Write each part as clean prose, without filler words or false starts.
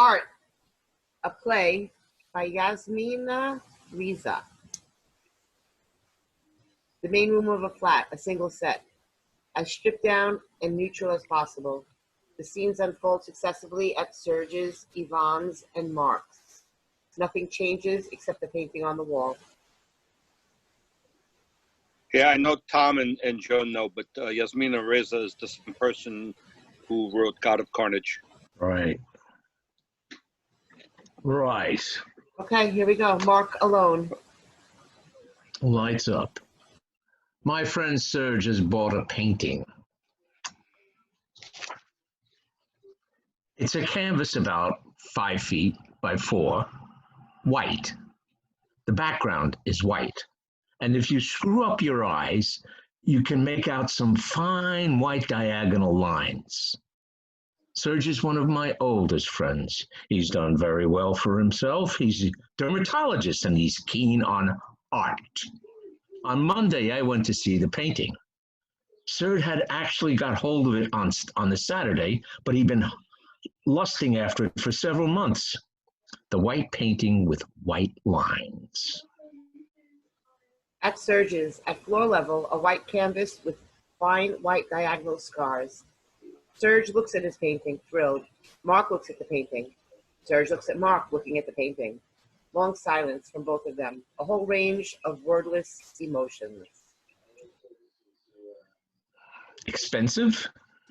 Art, a play by Yasmina Reza. The main room of a flat, a single set, as stripped down and neutral as possible. The scenes unfold successively at Serge's, Yvonne's, and Mark's. Nothing changes except the painting on the wall. Yeah, I know Tom and Joe know, but Yasmina Reza is the same person who wrote God of Carnage. Right. Right. Okay, here we go. Mark alone. Lights up. My friend Serge has bought a painting. It's a canvas about 5 feet by 4, white. The background is white. And if you screw up your eyes, you can make out some fine white diagonal lines. Serge is one of my oldest friends. He's done very well for himself. He's a dermatologist and he's keen on art. On Monday, I went to see the painting. Serge had actually got hold of it on the Saturday, but he'd been lusting after it for several months. The white painting with white lines. At Serge's, at floor level, a white canvas with fine white diagonal scars. Serge looks at his painting, thrilled. Mark looks at the painting. Serge looks at Mark, looking at the painting. Long silence from both of them, a whole range of wordless emotions. Expensive?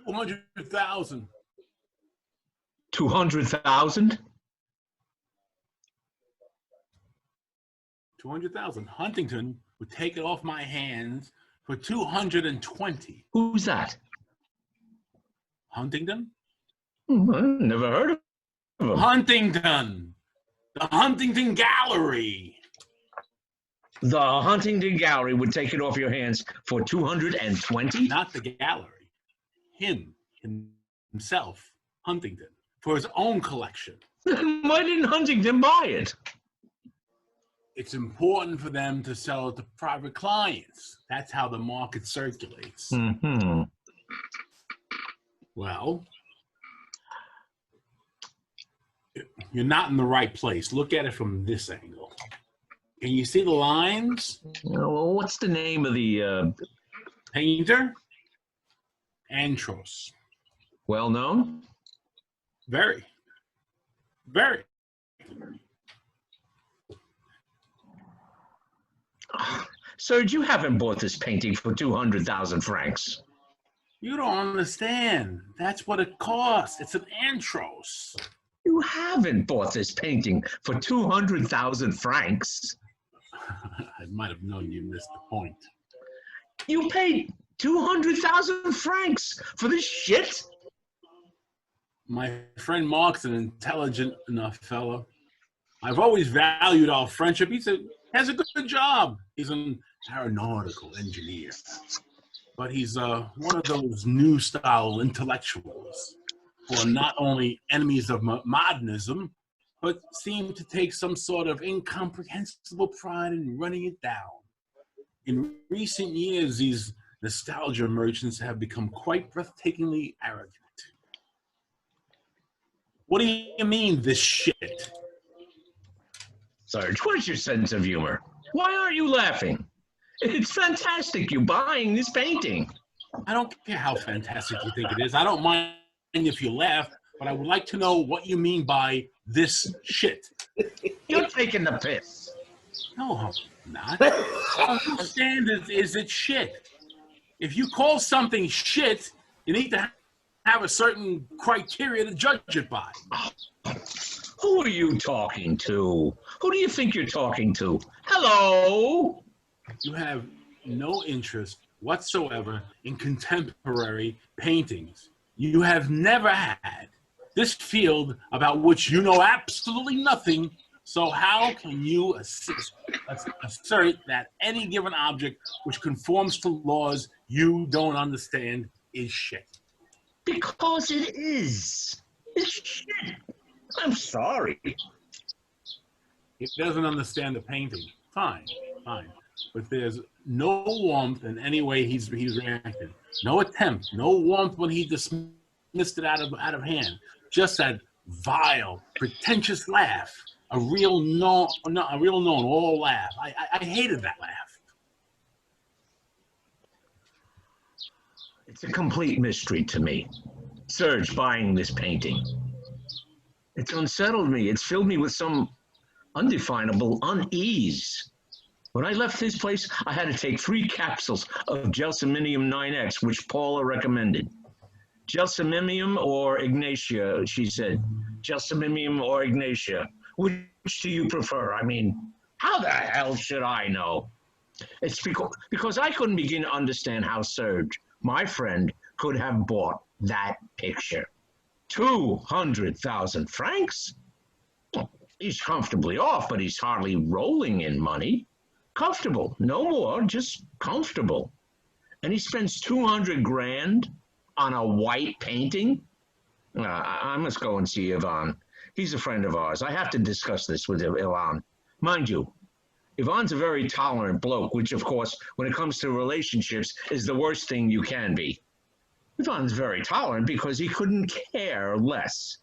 200,000. 200,000? 200,000. Huntington would take it off my hands for 220. Who's that? Huntington? I never heard of him. Huntington. The Huntington Gallery. The Huntington Gallery would take it off your hands for 220? Not the gallery. Himself, Huntington, for his own collection. Why didn't Huntington buy it? It's important for them to sell it to private clients. That's how the market circulates. Mm-hmm. Well, you're not in the right place. Look at it from this angle. Can you see the lines? Well, what's the name of the painter? Antros. Well known? Very. Very. Serge, you haven't bought this painting for 200,000 francs. You don't understand. That's what it costs. It's an Antros. You haven't bought this painting for 200,000 francs. I might have known you missed the point. You paid 200,000 francs for this shit? My friend Mark's an intelligent enough fellow. I've always valued our friendship. He has a good job. He's an aeronautical engineer. But he's one of those new style intellectuals who are not only enemies of modernism, but seem to take some sort of incomprehensible pride in running it down. In recent years, these nostalgia merchants have become quite breathtakingly arrogant. What do you mean, this shit? Serge, what is your sense of humor? Why aren't you laughing? It's fantastic, you buying this painting. I don't care how fantastic you think it is. I don't mind if you laugh, but I would like to know what you mean by this shit. You're taking the piss. No, I'm not. Understand is it shit? If you call something shit, you need to have a certain criteria to judge it by. Who are you talking to? Who do you think you're talking to? Hello? You have no interest whatsoever in contemporary paintings. You have never had this field about which you know absolutely nothing. So how can you assert that any given object which conforms to laws you don't understand is shit? Because it is. It's shit. I'm sorry. He doesn't understand the painting. Fine, fine. But there's no warmth in any way he's reacted. No attempt, no warmth when he dismissed it out of hand. Just that vile, pretentious laugh. A real known all laugh. I hated that laugh. It's a complete mystery to me. Serge buying this painting. It's unsettled me. It's filled me with some undefinable unease. When I left this place, I had to take 3 capsules of Gelsominium 9X, which Paula recommended. Gelsominium or Ignatia, she said. Gelsominium or Ignatia. Which do you prefer? I mean, how the hell should I know? It's because I couldn't begin to understand how Serge, my friend, could have bought that picture. 200,000 francs? He's comfortably off, but he's hardly rolling in money. Comfortable, no more, just comfortable. And he spends 200 grand on a white painting? I must go and see Ivan. He's a friend of ours. I have to discuss this with Ivan. Mind you, Ivan's a very tolerant bloke, which, of course, when it comes to relationships, is the worst thing you can be. Ivan's very tolerant because he couldn't care less.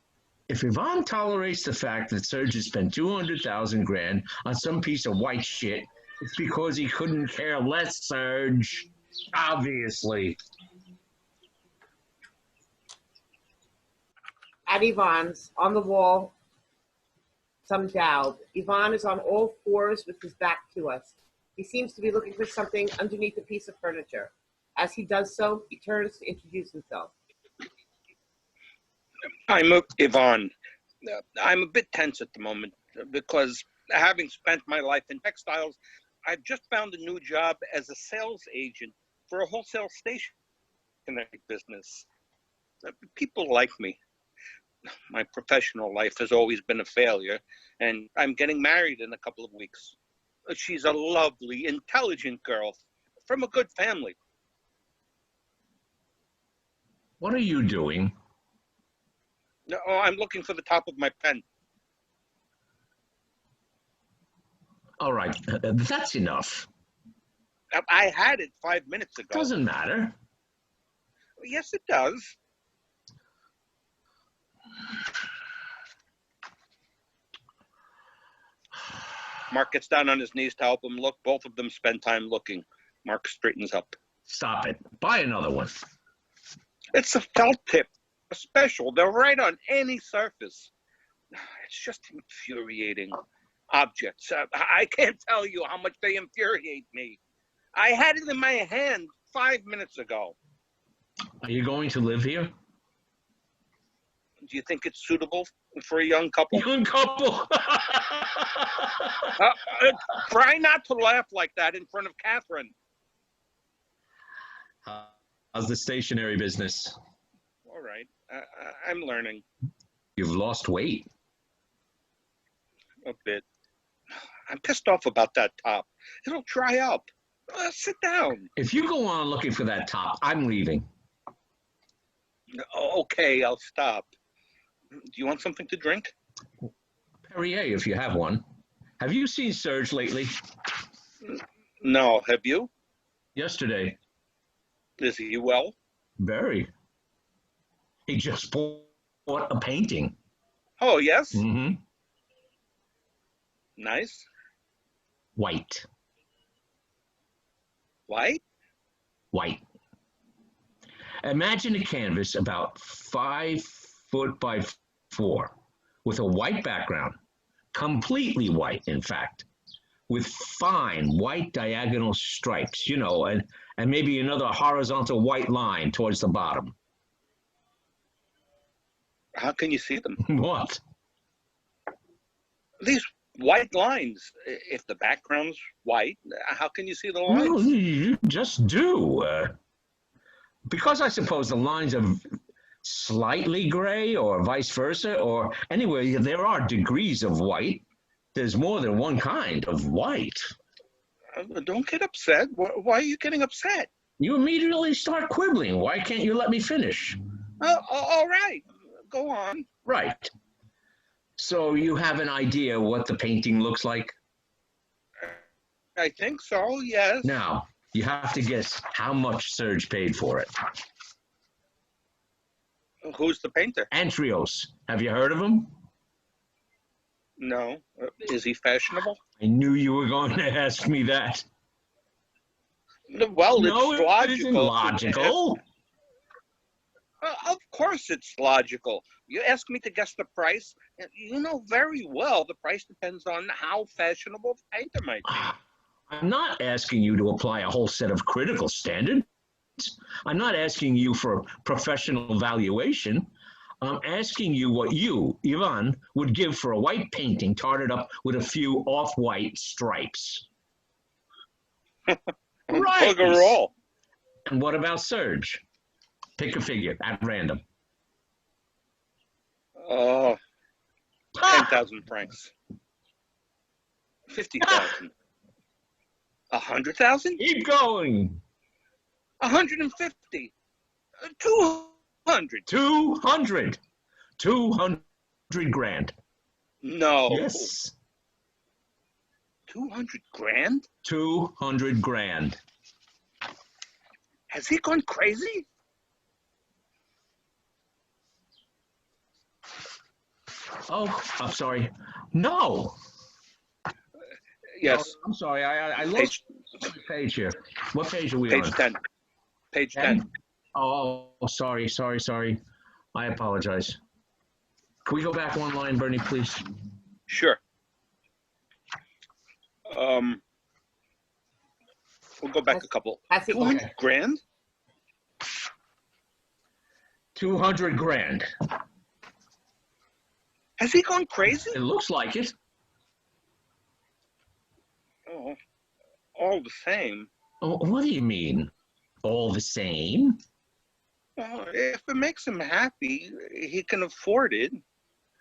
If Ivan tolerates the fact that Serge has spent 200,000 grand on some piece of white shit, it's because he couldn't care less, Serge. Obviously. At Ivan's, on the wall, some daub. Ivan is on all fours with his back to us. He seems to be looking for something underneath a piece of furniture. As he does so, he turns to introduce himself. I'm Ivan. I'm a bit tense at the moment because having spent my life in textiles, I've just found a new job as a sales agent for a wholesale stationery business. People like me. My professional life has always been a failure, and I'm getting married in a couple of weeks. She's a lovely, intelligent girl from a good family. What are you doing? No, I'm looking for the top of my pen. All right, that's enough. I had it 5 minutes ago. Doesn't matter. Yes, it does. Mark gets down on his knees to help him look. Both of them spend time looking. Mark straightens up. Stop it. Buy another one. It's a felt tip, a special. They're right on any surface. It's just infuriating. Objects. I can't tell you how much they infuriate me. I had it in my hand 5 minutes ago. Are you going to live here? Do you think it's suitable for a young couple? Young couple. Try not to laugh like that in front of Catherine. How's the stationery business? All right. I'm learning. You've lost weight. A bit. I'm pissed off about that top. It'll dry up. Sit down. If you go on looking for that top, I'm leaving. Okay, I'll stop. Do you want something to drink? Perrier, if you have one. Have you seen Serge lately? No, have you? Yesterday. Is he well? Very. He just bought a painting. Oh, yes? Mm-hmm. Nice. White. White? White. Imagine a canvas about 5 foot by 4 with a white background, completely white, in fact, with fine white diagonal stripes, and maybe another horizontal white line towards the bottom. How can you see them? What? These white lines. If the background's white, how can you see the lines? Well, you just do. Because I suppose the lines are slightly gray or vice versa, or anyway, there are degrees of white. There's more than one kind of white. Don't get upset. Why are you getting upset? You immediately start quibbling. Why can't you let me finish? All right. Go on. Right. So you have an idea what the painting looks like? I think so, yes. Now, you have to guess how much Serge paid for it. Who's the painter? Antrios. Have you heard of him? No. Is he fashionable? I knew you were going to ask me that. Well, No, it's it logical. isn't logical. Of course it's logical. You ask me to guess the price. You know very well the price depends on how fashionable the painter might be. I'm not asking you to apply a whole set of critical standards. I'm not asking you for professional valuation. I'm asking you what you, Ivan, would give for a white painting tarted up with a few off-white stripes. Right. Bugger all. And what about Serge? Pick a figure at random. 10,000 francs. 50,000. 100,000? Keep going. 150. 200. 200. 200 grand. No. Yes. 200 grand? 200 grand. Has he gone crazy? Oh, I'm sorry. No. Yes. Oh, I'm sorry. I lost the page here. What page are we on? Page 10. Page 10. Oh, sorry. I apologize. Can we go back one line, Bernie, please? Sure. We'll go back a couple. 200 grand? 200 grand. Has he gone crazy? It looks like it. Oh, all the same. Oh, what do you mean? All the same? Well, if it makes him happy, he can afford it.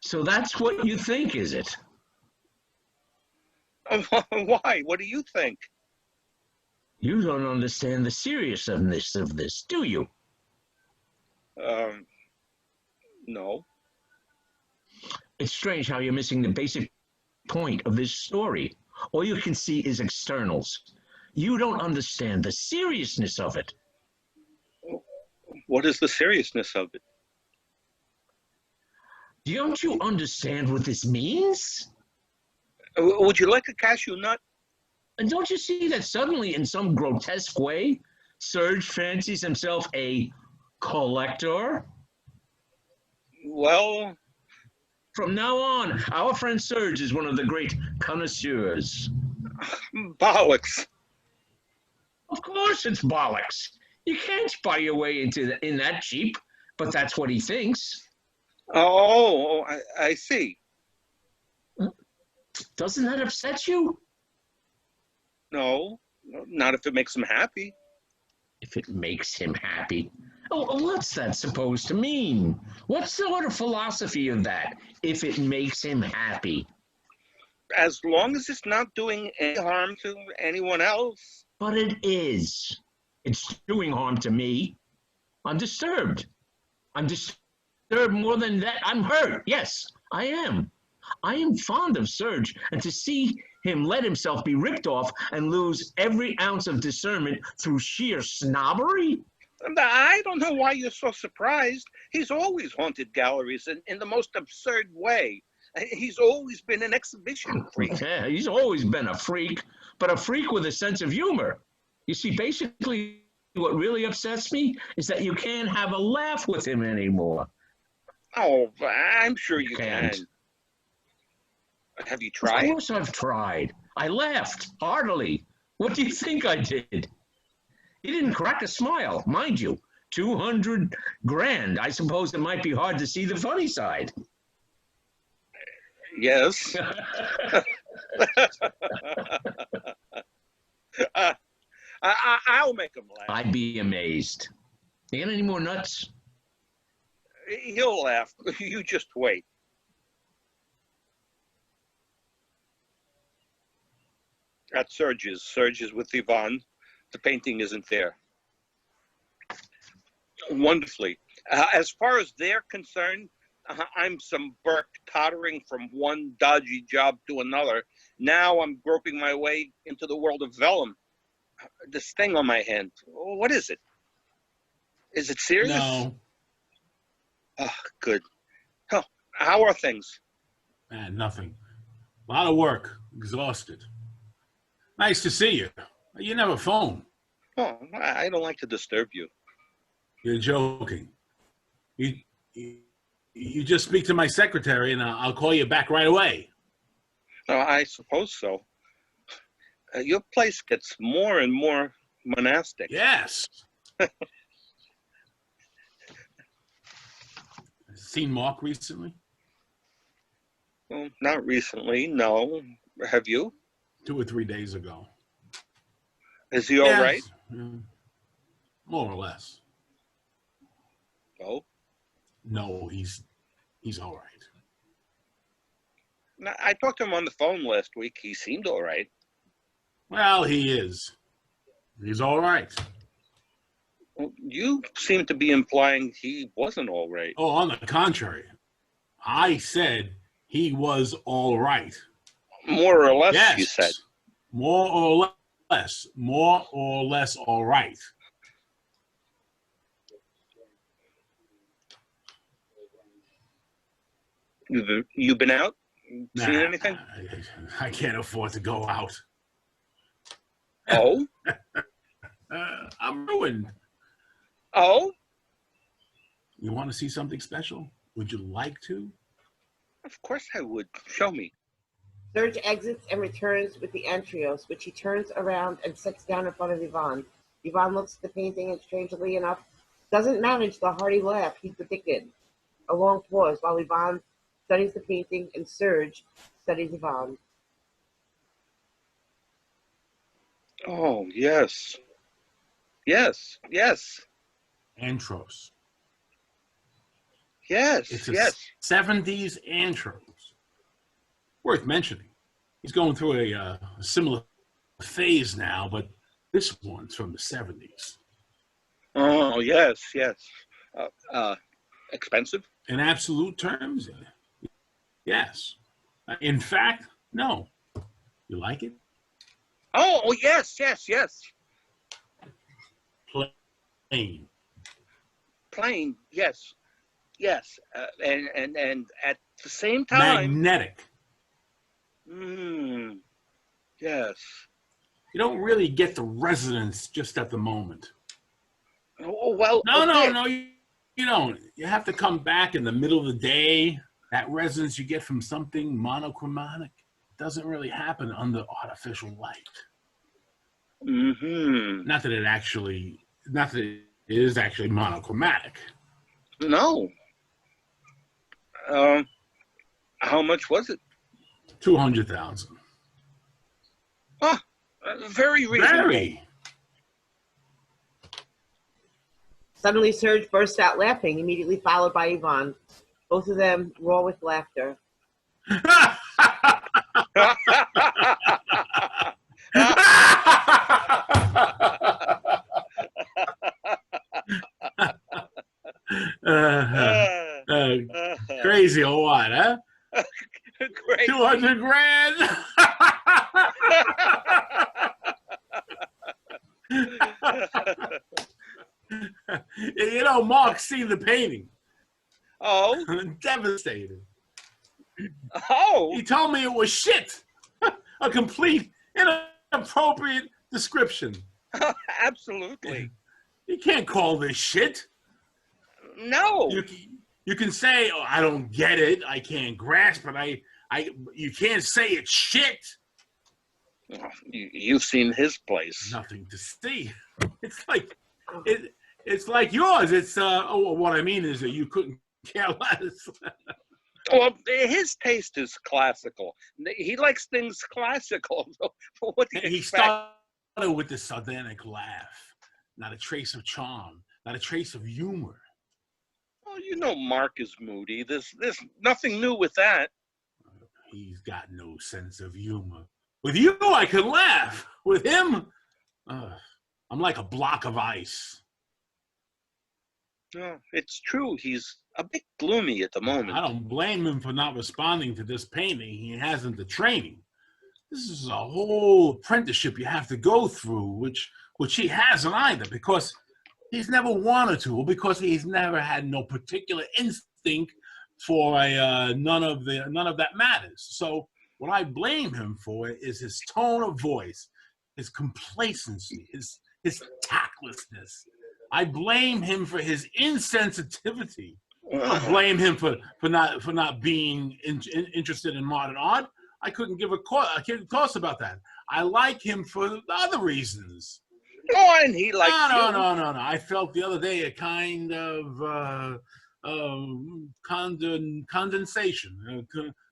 So that's what you think, is it? Why? What do you think? You don't understand the seriousness of this, do you? No. It's strange how you're missing the basic point of this story. All you can see is externals. You don't understand the seriousness of it. What is the seriousness of it? Don't you understand what this means? Would you like a cashew nut? And don't you see that suddenly, in some grotesque way, Serge fancies himself a collector? Well, from now on, our friend Serge is one of the great connoisseurs. Bollocks. Of course it's bollocks. You can't buy your way in that cheap, but that's what he thinks. Oh, I see. Doesn't that upset you? No, not if it makes him happy. If it makes him happy? Oh, what's that supposed to mean? What sort of philosophy of that, if it makes him happy? As long as it's not doing any harm to anyone else. But it is. It's doing harm to me. I'm disturbed. I'm disturbed more than that. I'm hurt. Yes, I am. I am fond of Serge, and to see him let himself be ripped off and lose every ounce of discernment through sheer snobbery? I don't know why you're so surprised. He's always haunted galleries in the most absurd way. He's always been an exhibition freak. Yeah, he's always been a freak, but a freak with a sense of humor. You see, basically, what really upsets me is that you can't have a laugh with him anymore. Oh, I'm sure you Can't. can. Have you tried? Of course I've tried. I laughed heartily. What do you think I did? He didn't crack a smile, mind you. 200 grand. I suppose it might be hard to see the funny side. Yes. I'll make him laugh. I'd be amazed. You got any more nuts? He'll laugh. You just wait. At Serge's. Serge is with Yvonne. The painting isn't there. Wonderfully. As far as they're concerned, I'm some Burke tottering from one dodgy job to another. Now I'm groping my way into the world of vellum. This thing on my hand, what is it? Is it serious? No. Oh, good. Oh, how are things? Man, nothing. A lot of work. Exhausted. Nice to see you. You never phone. Oh, I don't like to disturb you. You're joking. You, you, you just speak to my secretary and I'll call you back right away. Oh, I suppose so. Your place gets more and more monastic. Yes. Seen Mark recently? Well, not recently, no. Have you? 2 or 3 days ago. Is he all right? Mm, more or less. Oh, No, he's all right. no, I talked to him on the phone last week. He seemed all right. Well, he is. He's all right. Well, you seem to be implying he wasn't all right. Oh, on the contrary. I said he was all right. More or less, Yes. you said. More or less. More or less all right. You've been out? Seen Nah, anything? I can't afford to go out. Oh? I'm ruined. Oh? You want to see something special? Would you like to? Of course I would. Show me. Serge exits and returns with the Entrios, which he turns around and sets down in front of Yvonne. Yvonne looks at the painting and, strangely enough, doesn't manage the hearty laugh he predicted. A long pause while Yvonne studies the painting and Serge studies Yvonne. Oh, yes. Yes, yes, Antros. yes, It's a yes. 70s Antros. Worth mentioning. He's going through a similar phase now, but this one's from the 70s. Oh, yes, yes. Expensive? In absolute terms, yes. In fact, no. You like it? Oh, yes, yes, yes. Plain. Plain, yes, yes. And at the same time, Magnetic. yes. You don't really get the resonance just at the moment. Oh, well, No, you don't. You have to come back in the middle of the day. That resonance you get from something monochromatic doesn't really happen under artificial light. Mm-hmm. Not that it is actually monochromatic. No. How much was it? 200,000. Very reasonable. Very. Suddenly, Serge bursts out laughing, immediately followed by Yvonne. Both of them roar with laughter. Crazy or what, huh? Great. 200 grand. You know, Mark seen the painting. Oh, Devastated. oh. He told me it was shit. A complete inappropriate description. Absolutely. You can't call this shit. No. You can say, oh, I don't get it. I can't grasp it. You can't say it's shit. You've seen his place. Nothing to see. It's like yours. It's what I mean is that you couldn't care less. Well, his taste is classical. He likes things classical. What do you He expect? started with the sardonic laugh. Not a trace of charm. Not a trace of humor. Well, you know Mark is moody. There's nothing new with that. He's got no sense of humor. With you, I could laugh. With him, I'm like a block of ice. No, it's true. He's a bit gloomy at the moment. I don't blame him for not responding to this painting. He hasn't the training. This is a whole apprenticeship you have to go through, which he hasn't either, because he's never wanted to, or because he's never had no particular instinct instinct for a none of that matters. So what I blame him for is his tone of voice, his complacency, his tactlessness. I blame him for his insensitivity. I blame him for not being interested in modern art. I couldn't give a toss about that. I like him for other reasons. Oh, and he likes you. No. I felt the other day a kind of condensation,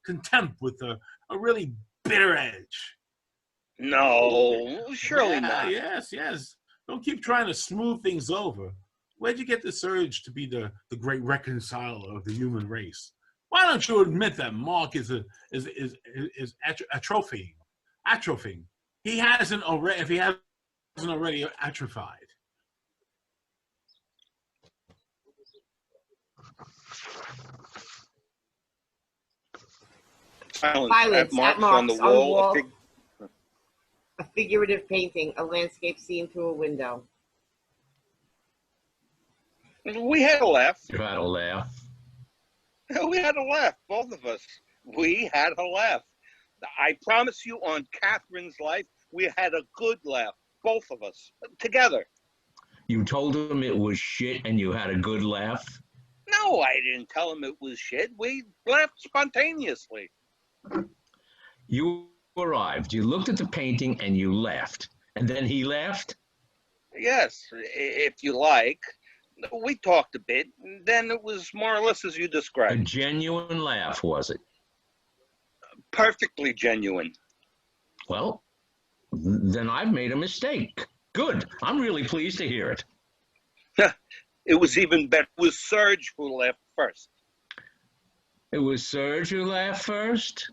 contempt with a really bitter edge. No, surely not. Yes. Don't keep trying to smooth things over. Where'd you get this urge to be the great reconciler of the human race? Why don't you admit that Mark is atrophying? He hasn't already. If he hasn't already atrophied. Silence at Mark's on the wall. A figurative painting, a landscape seen through a window. We had a laugh. You had a laugh. We had a laugh, both of us. We had a laugh. I promise you on Catherine's life, we had a good laugh, both of us, together. You told him it was shit and you had a good laugh? No, I didn't tell him it was shit. We laughed spontaneously. You arrived, you looked at the painting and you laughed. And then he laughed? Yes, if you like. We talked a bit, then it was more or less as you A described. genuine laugh, was it? Perfectly genuine. Well, then I've made a mistake. Good. I'm really pleased to hear it. It was even better. It was Serge who laughed first. It was Serge who laughed first?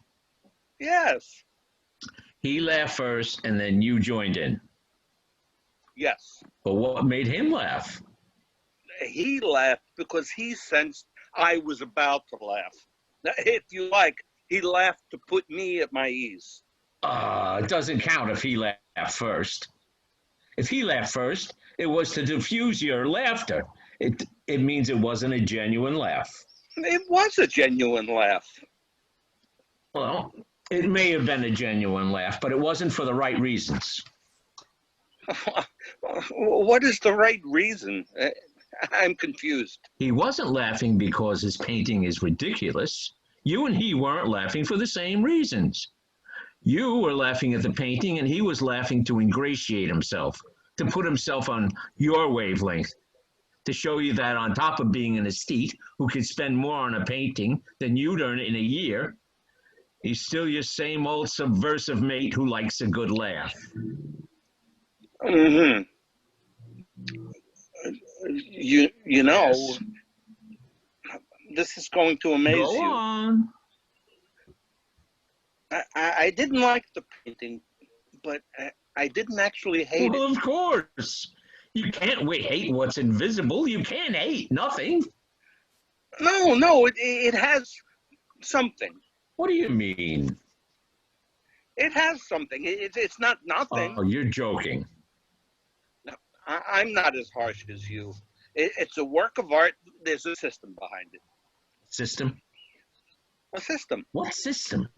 Yes. He laughed first and then you joined in. Yes. But what made him laugh? He laughed because he sensed I was about to laugh. Now, if you like, he laughed to put me at my ease. It doesn't count if he laughed first. If he laughed first, it was to diffuse your laughter. It means it wasn't a genuine laugh. It was a genuine laugh. Well, it may have been a genuine laugh, but it wasn't for the right reasons. What is the right reason? I'm confused. He wasn't laughing because his painting is ridiculous. You and he weren't laughing for the same reasons. You were laughing at the painting and he was laughing to ingratiate himself, to put himself on your wavelength, to show you that on top of being an aesthete who could spend more on a painting than you'd earn in a year, he's still your same old subversive mate who likes a good laugh. Mm-hmm. You know, Yes. This is going to amaze Go you. on. I didn't like the painting, but I didn't actually hate Well, it. of course. You can't hate what's invisible. You can't hate nothing. No, it has something. What do you mean? It has something. It's not nothing. Oh, you're joking. I'm not as harsh as you. It's a work of art. There's a system behind it. System? A system. What system?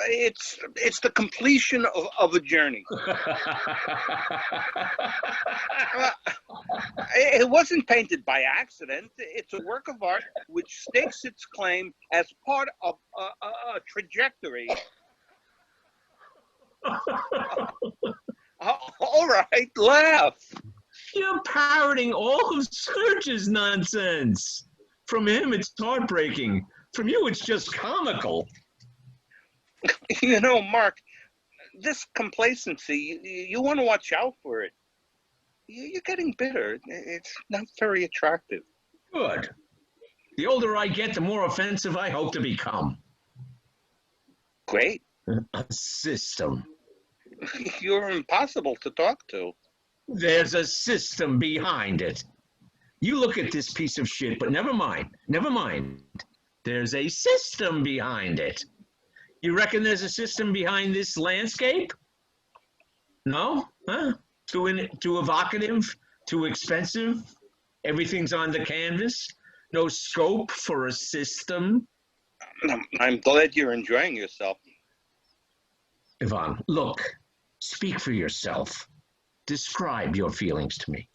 It's the completion of a journey. It wasn't painted by accident. It's a work of art which stakes its claim as part of a trajectory. All right, laugh. You're parroting all of Serge's nonsense. From him, it's heartbreaking. From you, it's just comical. You know, Mark, this complacency, you want to watch out for it. You're getting bitter. It's not very attractive. Good. The older I get, the more offensive I hope to become. Great. A system. You're impossible to talk to. There's a system behind it. You look at this piece of shit, but never mind. There's a system behind it. You reckon there's a system behind this landscape? No? Huh? Too evocative? Too expensive? Everything's on the canvas? No scope for a system? I'm glad you're enjoying yourself. Ivan, look, speak for yourself. Describe your feelings to me.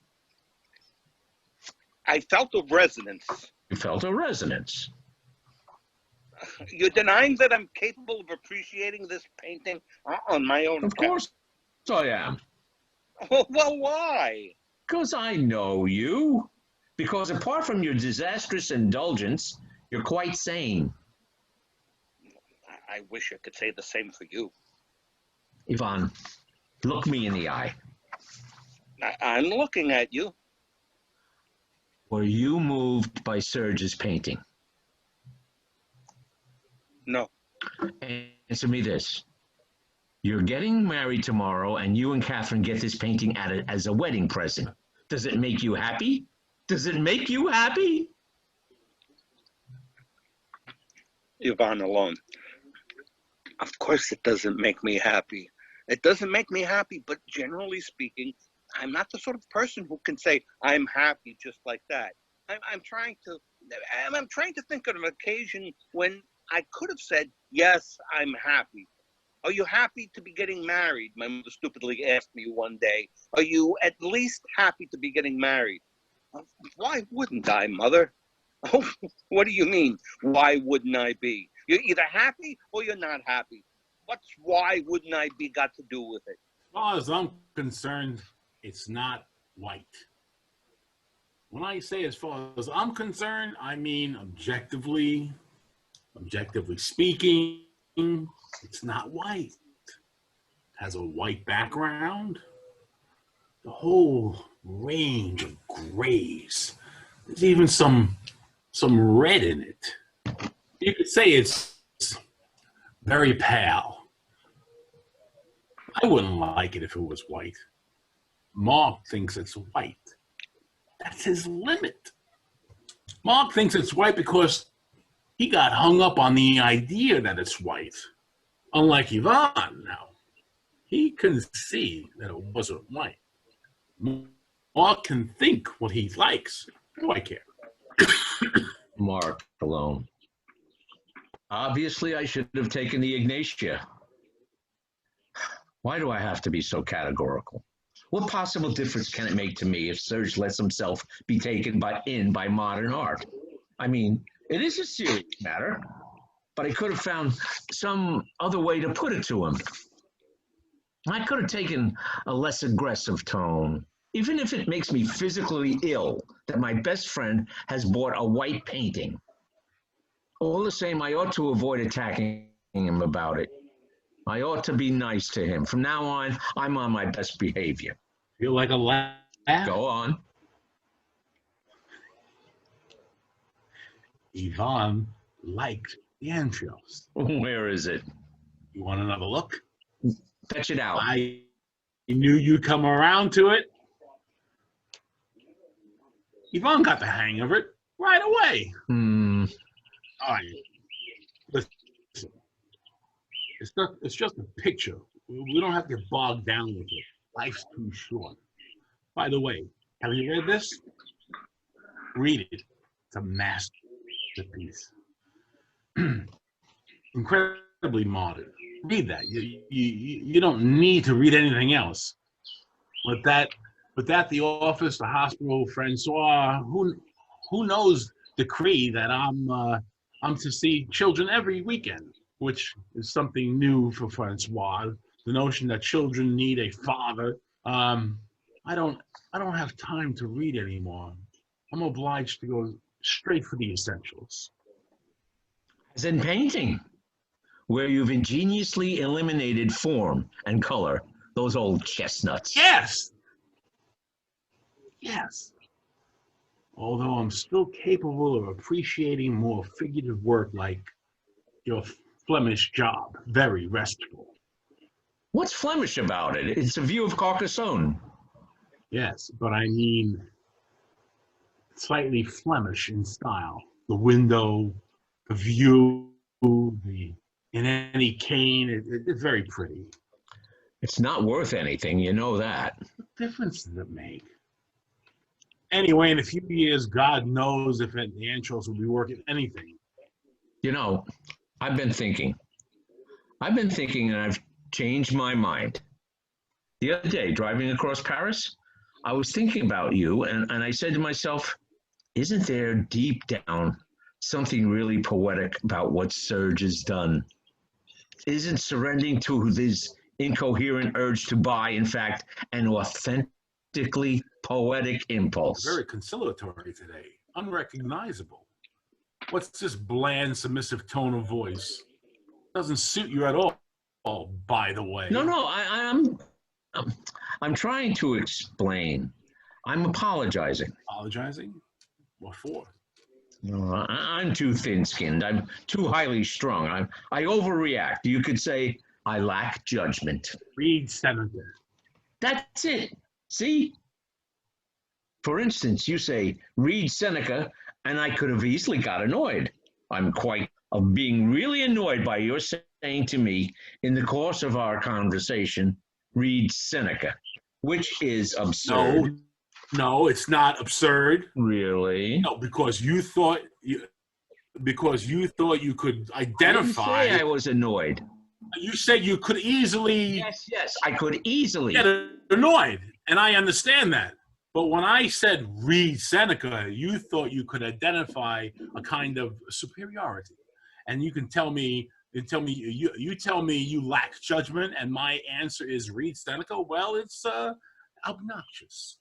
I felt a resonance. You felt a resonance. You're denying that I'm capable of appreciating this painting on my own Of account. course I am. Well, why? Because I know you. Because apart from your disastrous indulgence, you're quite sane. I wish I could say the same for you. Ivan, look me in the eye. I'm looking at you. Were you moved by Serge's painting? No. Answer me this. You're getting married tomorrow, and you and Catherine get this painting as a wedding present. Does it make you happy? Does it make you happy? Ivan alone. Of course it doesn't make me happy. It doesn't make me happy, but generally speaking, I'm not the sort of person who can say I'm happy just like that. I'm trying to think of an occasion when I could have said, yes, I'm happy. Are you happy to be getting married? My mother stupidly asked me one day. Are you at least happy to be getting married? Why wouldn't I, Mother? Oh, what do you mean, why wouldn't I be? You're either happy or you're not happy. What's why wouldn't I be got to do with it? As far as I'm concerned, it's not white. When I say as far as I'm concerned, I mean objectively speaking, it's not white. It has a white background. The whole range of grays. There's even some red in it. You could say it's very pale. I wouldn't like it if it was white. Mark thinks it's white. That's his limit. Mark thinks it's white because he got hung up on the idea that it's white. Unlike Ivan now. He can see that it wasn't white. Mark can think what he likes. Do I care? Mark alone. Obviously, I should have taken the Ignatia. Why do I have to be so categorical? What possible difference can it make to me if Serge lets himself be taken by modern art? I mean, it is a serious matter, but I could have found some other way to put it to him. I could have taken a less aggressive tone, even if it makes me physically ill that my best friend has bought a white painting. All the same, I ought to avoid attacking him about it. I ought to be nice to him. From now on, I'm on my best behavior. Feel like a laugh? Go on. Ivan liked the entrails. Where is it? You want another look? Fetch it out. I knew you'd come around to it. Ivan got the hang of it right away. All right. Listen. It's just a picture. We don't have to get bogged down with it. Life's too short. By the way, have you read this? Read it. It's a masterpiece. Incredibly modern. Read that. You don't need to read anything else. With that, the office, the hospital, Francois, who knows decree that I'm to see children every weekend, which is something new for Francois. The notion that children need a father. I don't have time to read anymore. I'm obliged to go straight for the essentials. As in painting, where you've ingeniously eliminated form and color, those old chestnuts. Yes. Although I'm still capable of appreciating more figurative work like your Flemish job. Very restful. What's Flemish about it? It's a view of Carcassonne. Yes, but I mean slightly Flemish in style. The window, the view, in any cane, it's very pretty. It's not worth anything, you know that. What difference does it make? Anyway, in a few years, God knows if the Antros will be working anything. You know, I've been thinking. And I've changed my mind. The other day, driving across Paris, I was thinking about you, and I said to myself, isn't there deep down something really poetic about what Serge has done? Isn't surrendering to this incoherent urge to buy, in fact, an authentically poetic impulse? Very conciliatory today. Unrecognizable. What's this bland, submissive tone of voice? Doesn't suit you at all, by the way. No, I'm trying to explain. I'm apologizing. Apologizing? What for? No, I'm too thin-skinned. I'm too highly strung. I overreact. You could say I lack judgment. Read Seneca. That's it. See? For instance, you say, read Seneca, and I could have easily got annoyed. I'm quite of being really annoyed by your saying to me in the course of our conversation, read Seneca, which is absurd. No, it's not absurd. Really? No, because you thought you could identify. I didn't say I was annoyed. You said you could easily. Yes, I could easily get annoyed, and I understand that. But when I said read Seneca, you thought you could identify a kind of superiority, and you can tell me. You tell me you lack judgment, and my answer is read Seneca. Well, it's obnoxious.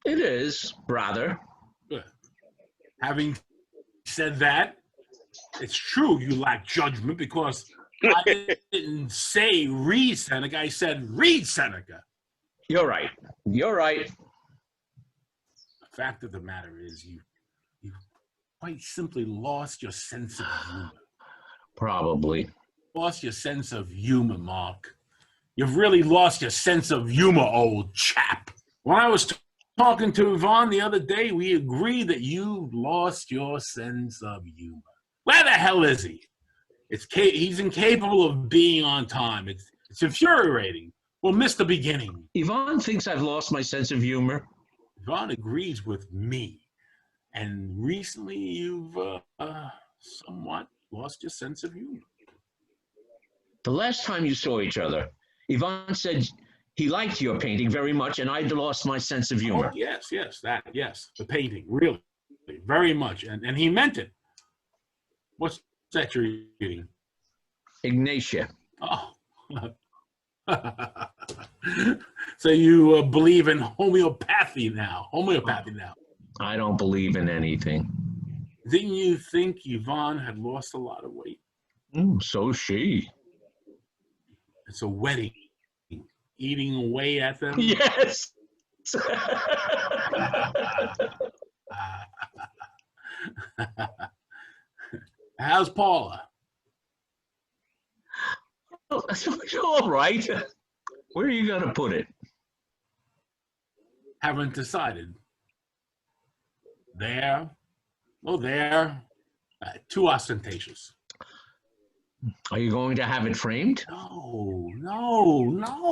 It is, rather. Good. Having said that, it's true you lack judgment because I didn't say read Seneca. I said read Seneca. You're right. The fact of the matter is you quite simply lost your sense of humor. Probably. Lost your sense of humor, Mark. You've really lost your sense of humor, old chap. When I was talking to Yvonne the other day, we agreed that you lost your sense of humor. Where the hell is he? He's incapable of being on time. It's infuriating. We'll miss the beginning. Yvonne thinks I've lost my sense of humor. Yvonne agrees with me. And recently you've somewhat lost your sense of humor. The last time you saw each other, Yvonne said he liked your painting very much, and I'd lost my sense of humor. Oh, yes, the painting, really, very much, and he meant it. What's that you're eating? Ignatia. Oh, so you believe in homeopathy now? I don't believe in anything. Didn't you think Yvonne had lost a lot of weight? So she. It's a wedding. Eating away at them? Yes. How's Paula? All right. Where are you going to put it? Haven't decided. There. Oh, there. Too ostentatious. Are you going to have it framed? No.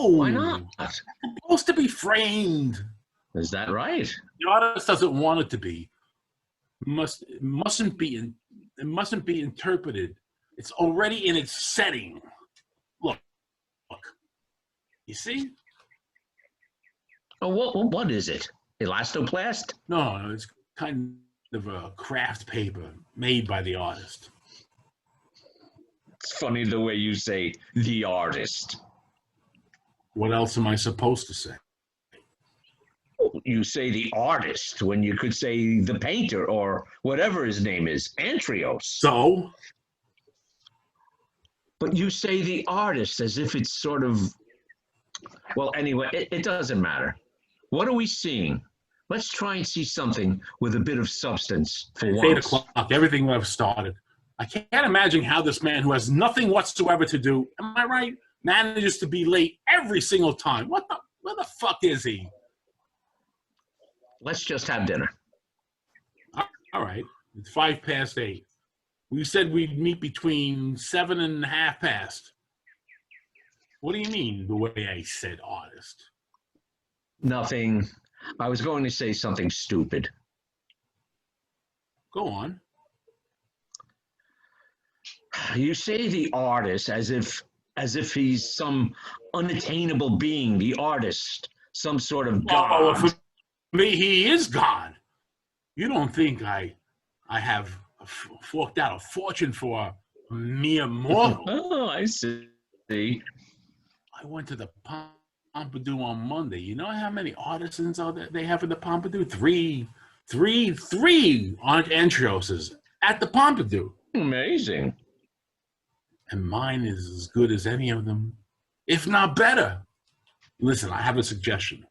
Why not? It's supposed to be framed. Is that right? The artist doesn't want it to be. It mustn't be interpreted. It's already in its setting. Look. You see? Oh, what is it? Elastoplast? No, it's kind of a craft paper made by the artist. It's funny the way you say the artist. What else am I supposed to say? You say the artist when you could say the painter or whatever his name is, Antrios. So? But you say the artist as if it's sort of, well, anyway, it doesn't matter. What are we seeing? Let's try and see something with a bit of substance for once. 8 o'clock, everything I've started. I can't imagine how this man who has nothing whatsoever to do, am I right, manages to be late every single time. Where the fuck is he? Let's just have dinner. All right. It's 8:05. We said we'd meet between 7 and 7:30. What do you mean the way I said artist? Nothing. I was going to say something stupid. Go on. You say the artist as if he's some unattainable being, the artist, some sort of Oh, god. for me, he is God. You don't think I have forked out a fortune for a mere mortal? Oh, I see. I went to the Pompidou on Monday. You know how many artisans are there they have in the Pompidou? Three entrioses at the Pompidou. Amazing. And mine is as good as any of them, if not better. Listen, I have a suggestion.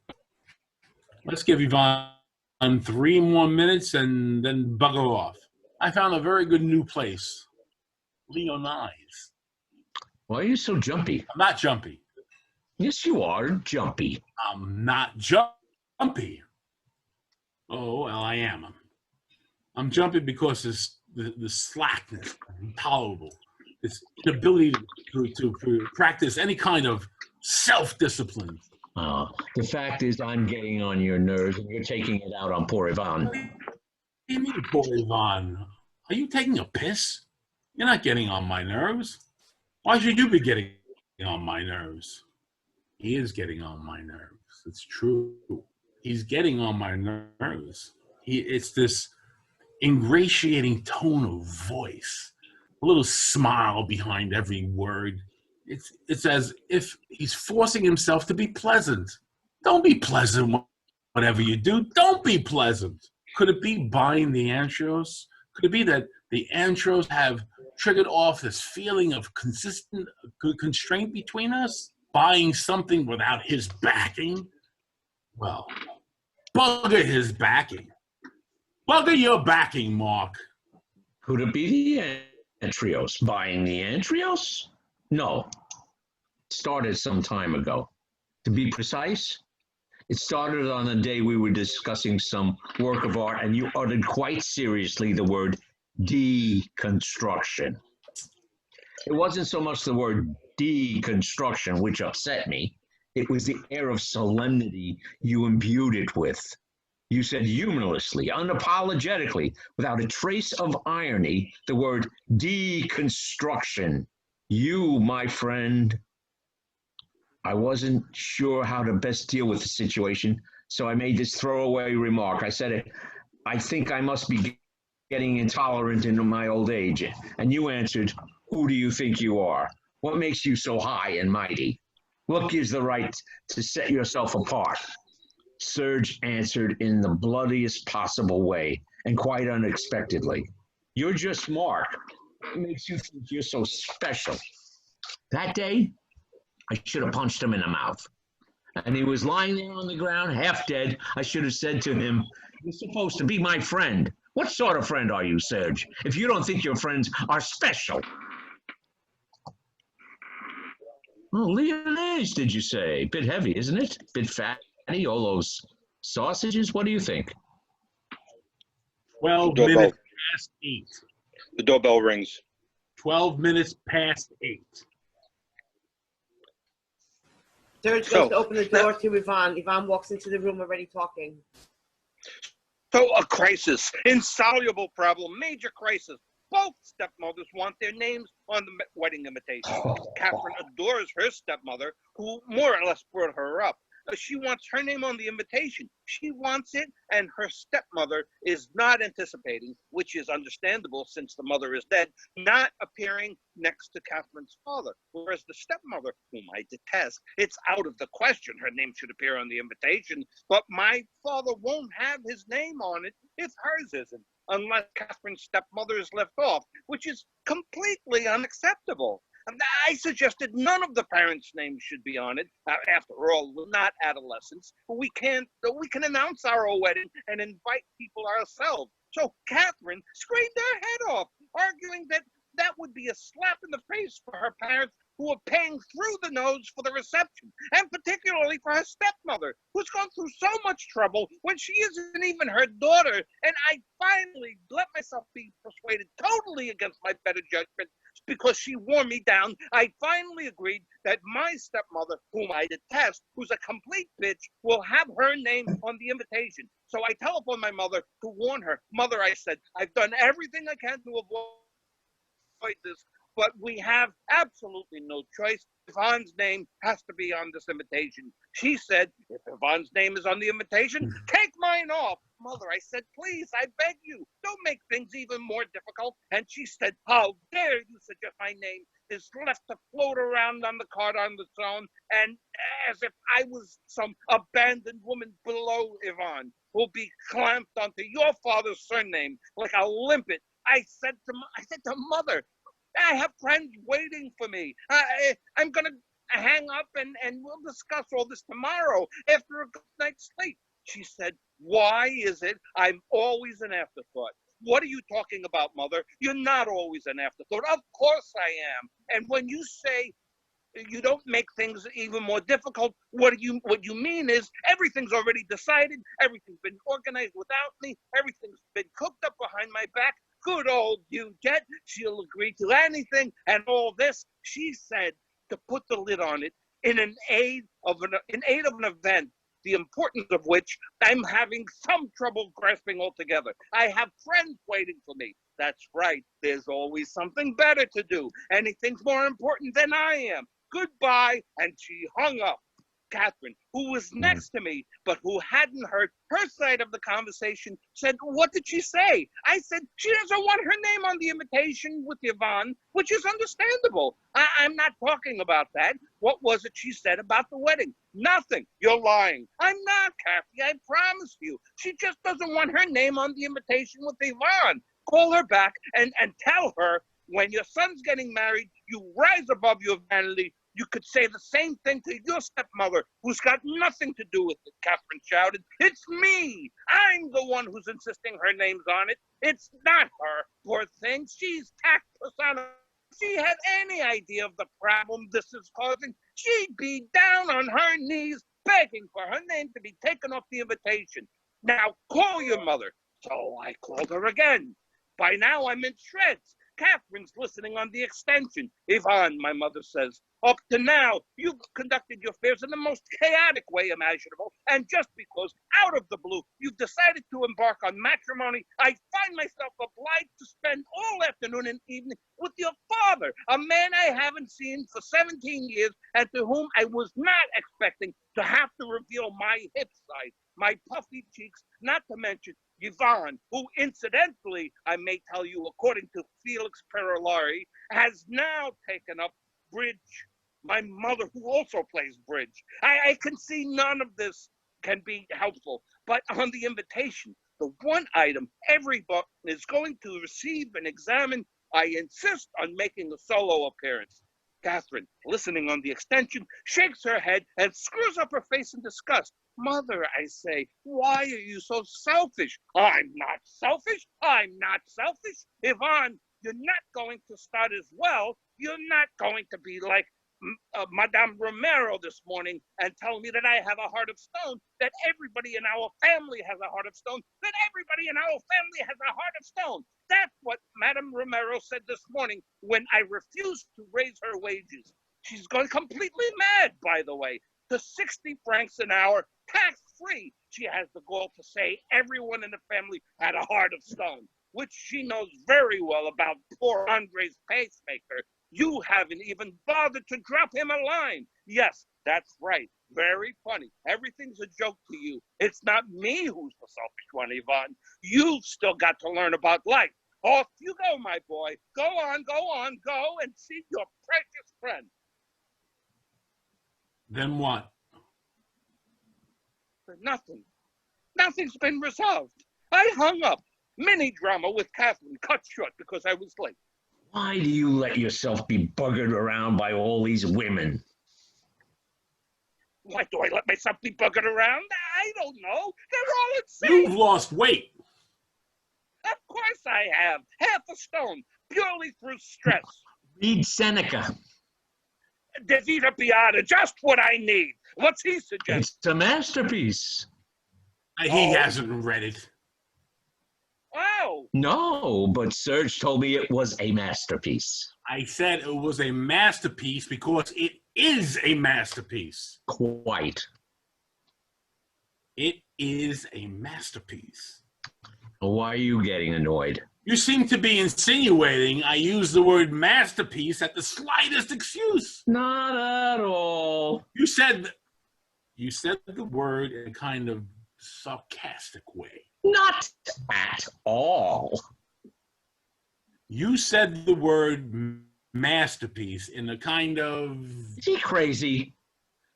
Let's give Yvonne 3 more minutes and then bugger off. I found a very good new place, Leoni's. Why are you so jumpy? I'm not jumpy. Yes, you are jumpy. I'm not jumpy. Oh, well, I am. I'm jumpy because the slackness, intolerable. This inability to practice any kind of self-discipline. The fact is, I'm getting on your nerves, and you're taking it out on poor Yvonne. What do you mean, poor Yvonne? Are you taking a piss? You're not getting on my nerves. Why should you be getting on my nerves? He is getting on my nerves. It's true. He's getting on my nerves. It's this ingratiating tone of voice, a little smile behind every word. It's as if he's forcing himself to be pleasant. Don't be pleasant whatever you do. Don't be pleasant. Could it be buying the antros? Could it be that the antros have triggered off this feeling of consistent constraint between us? Buying something without his backing? Well, bugger his backing. Bugger your backing, Mark. Could it be the Antrios? Buying the Antrios? No. It started some time ago. To be precise, it started on the day we were discussing some work of art, and you uttered quite seriously the word deconstruction. It wasn't so much the word deconstruction which upset me. It was the air of solemnity you imbued it with. You said humorlessly, unapologetically, without a trace of irony, the word deconstruction. You, my friend. I wasn't sure how to best deal with the situation, so I made this throwaway remark. I said, I think I must be getting intolerant in my old age. And you answered, who do you think you are? What makes you so high and mighty? What gives the right to set yourself apart? Serge answered in the bloodiest possible way and quite unexpectedly. You're just Mark. What makes you think you're so special? That day, I should have punched him in the mouth. And he was lying there on the ground, half dead. I should have said to him, you're supposed to be my friend. What sort of friend are you, Serge, if you don't think your friends are special? Oh, Leonese, did you say? Bit heavy, isn't it? Bit fatty, all those sausages? What do you think? 12 Doorbell. minutes past 8. The doorbell rings. 12 minutes past 8. Serge goes to open the door to Yvonne. Yvonne walks into the room already talking. So a crisis, insoluble problem, major crisis. Both stepmothers want their names on the wedding invitation. Catherine adores her stepmother, who more or less brought her up. She wants her name on the invitation. She wants it, and her stepmother is not anticipating, which is understandable since the mother is dead, not appearing next to Catherine's father. Whereas the stepmother, whom I detest, it's out of the question her name should appear on the invitation, but my father won't have his name on it if hers isn't, unless Catherine's stepmother is left off, which is completely unacceptable. I suggested none of the parents' names should be on it. After all, we're not adolescents. We can announce our wedding and invite people ourselves. So Catherine screamed her head off, arguing that that would be a slap in the face for her parents, who are paying through the nose for the reception, and particularly for her stepmother, who's gone through so much trouble when she isn't even her daughter. And I finally let myself be persuaded totally against my better judgment, because she wore me down, I finally agreed that my stepmother, whom I detest, who's a complete bitch, will have her name on the invitation. So I telephoned my mother to warn her. Mother, I said, I've done everything I can to avoid this, but we have absolutely no choice. Yvonne's name has to be on this invitation. She said, if Yvonne's name is on the invitation, take mine off. Mother, I said, please, I beg you, don't make things even more difficult. And she said, how dare you suggest my name is left to float around on the card on its own, and as if I was some abandoned woman below Yvonne who'll be clamped onto your father's surname like a limpet. I said to Mother, I have friends waiting for me. I'm going to hang up and we'll discuss all this tomorrow after a good night's sleep. She said, why is it I'm always an afterthought? What are you talking about, Mother? You're not always an afterthought. Of course I am. And when you say you don't make things even more difficult, what you mean is everything's already decided, everything's been organized without me, everything's been cooked up behind my back. Good old you, Jet. She'll agree to anything, and all this. She said to put the lid on it in aid of an event, the importance of which I'm having some trouble grasping altogether. I have friends waiting for me. That's right. There's always something better to do. Anything's more important than I am. Goodbye. And she hung up. Catherine, who was next to me, but who hadn't heard her side of the conversation, said, what did she say? I said, she doesn't want her name on the invitation with Yvonne, which is understandable. I'm not talking about that. What was it she said about the wedding? Nothing. You're lying. I'm not, Kathy. I promise you. She just doesn't want her name on the invitation with Yvonne. Call her back and tell her when your son's getting married, you rise above your vanity. You could say the same thing to your stepmother, who's got nothing to do with it, Catherine shouted. It's me. I'm the one who's insisting her name's on it. It's not her, poor thing. She's tact personified. If she had any idea of the problem this is causing, she'd be down on her knees begging for her name to be taken off the invitation. Now call your mother. So I called her again. By now I'm in shreds. Catherine's listening on the extension. Yvonne, my mother says, up to now, you've conducted your affairs in the most chaotic way imaginable, and just because, out of the blue, you've decided to embark on matrimony, I find myself obliged to spend all afternoon and evening with your father, a man I haven't seen for 17 years, and to whom I was not expecting to have to reveal my hip side, my puffy cheeks, not to mention Yvonne, who incidentally, I may tell you, according to Felix Perolari, has now taken up bridge. My mother, who also plays bridge. I can see none of this can be helpful, but on the invitation, the one item everyone is going to receive and examine, I insist on making a solo appearance. Catherine, listening on the extension, shakes her head and screws up her face in disgust. Mother, I say, why are you so selfish? I'm not selfish. I'm not selfish. Yvonne, you're not going to start as well. You're not going to be like Madame Romero this morning and tell me that I have a heart of stone, that everybody in our family has a heart of stone, that everybody in our family has a heart of stone. That's what Madame Romero said this morning when I refused to raise her wages. She's gone completely mad, by the way, to 60 francs an hour, tax-free. She has the gall to say everyone in the family had a heart of stone, which she knows very well about poor Andre's pacemaker. You haven't even bothered to drop him a line. Yes, that's right. Very funny. Everything's a joke to you. It's not me who's the selfish one, Yvonne. You've still got to learn about life. Off you go, my boy. Go on, go and see your precious friend. Then what? Nothing. Nothing's been resolved. I hung up. Mini drama with Catherine cut short because I was late. Why do you let yourself be buggered around by all these women? Why do I let myself be buggered around? I don't know. They're all insane. You've lost weight. Of course I have. Half a stone, purely through stress. Read Seneca. De Vita Beata, just what I need. What's he suggest? It's a masterpiece. He hasn't read it. Oh. No, but Serge told me it was a masterpiece. I said it was a masterpiece because it is a masterpiece. Quite. It is a masterpiece. Why are you getting annoyed? You seem to be insinuating I use the word masterpiece at the slightest excuse. Not at all. You said the word in a kind of sarcastic way. Not at all. You said the word masterpiece in a kind of... Is he crazy?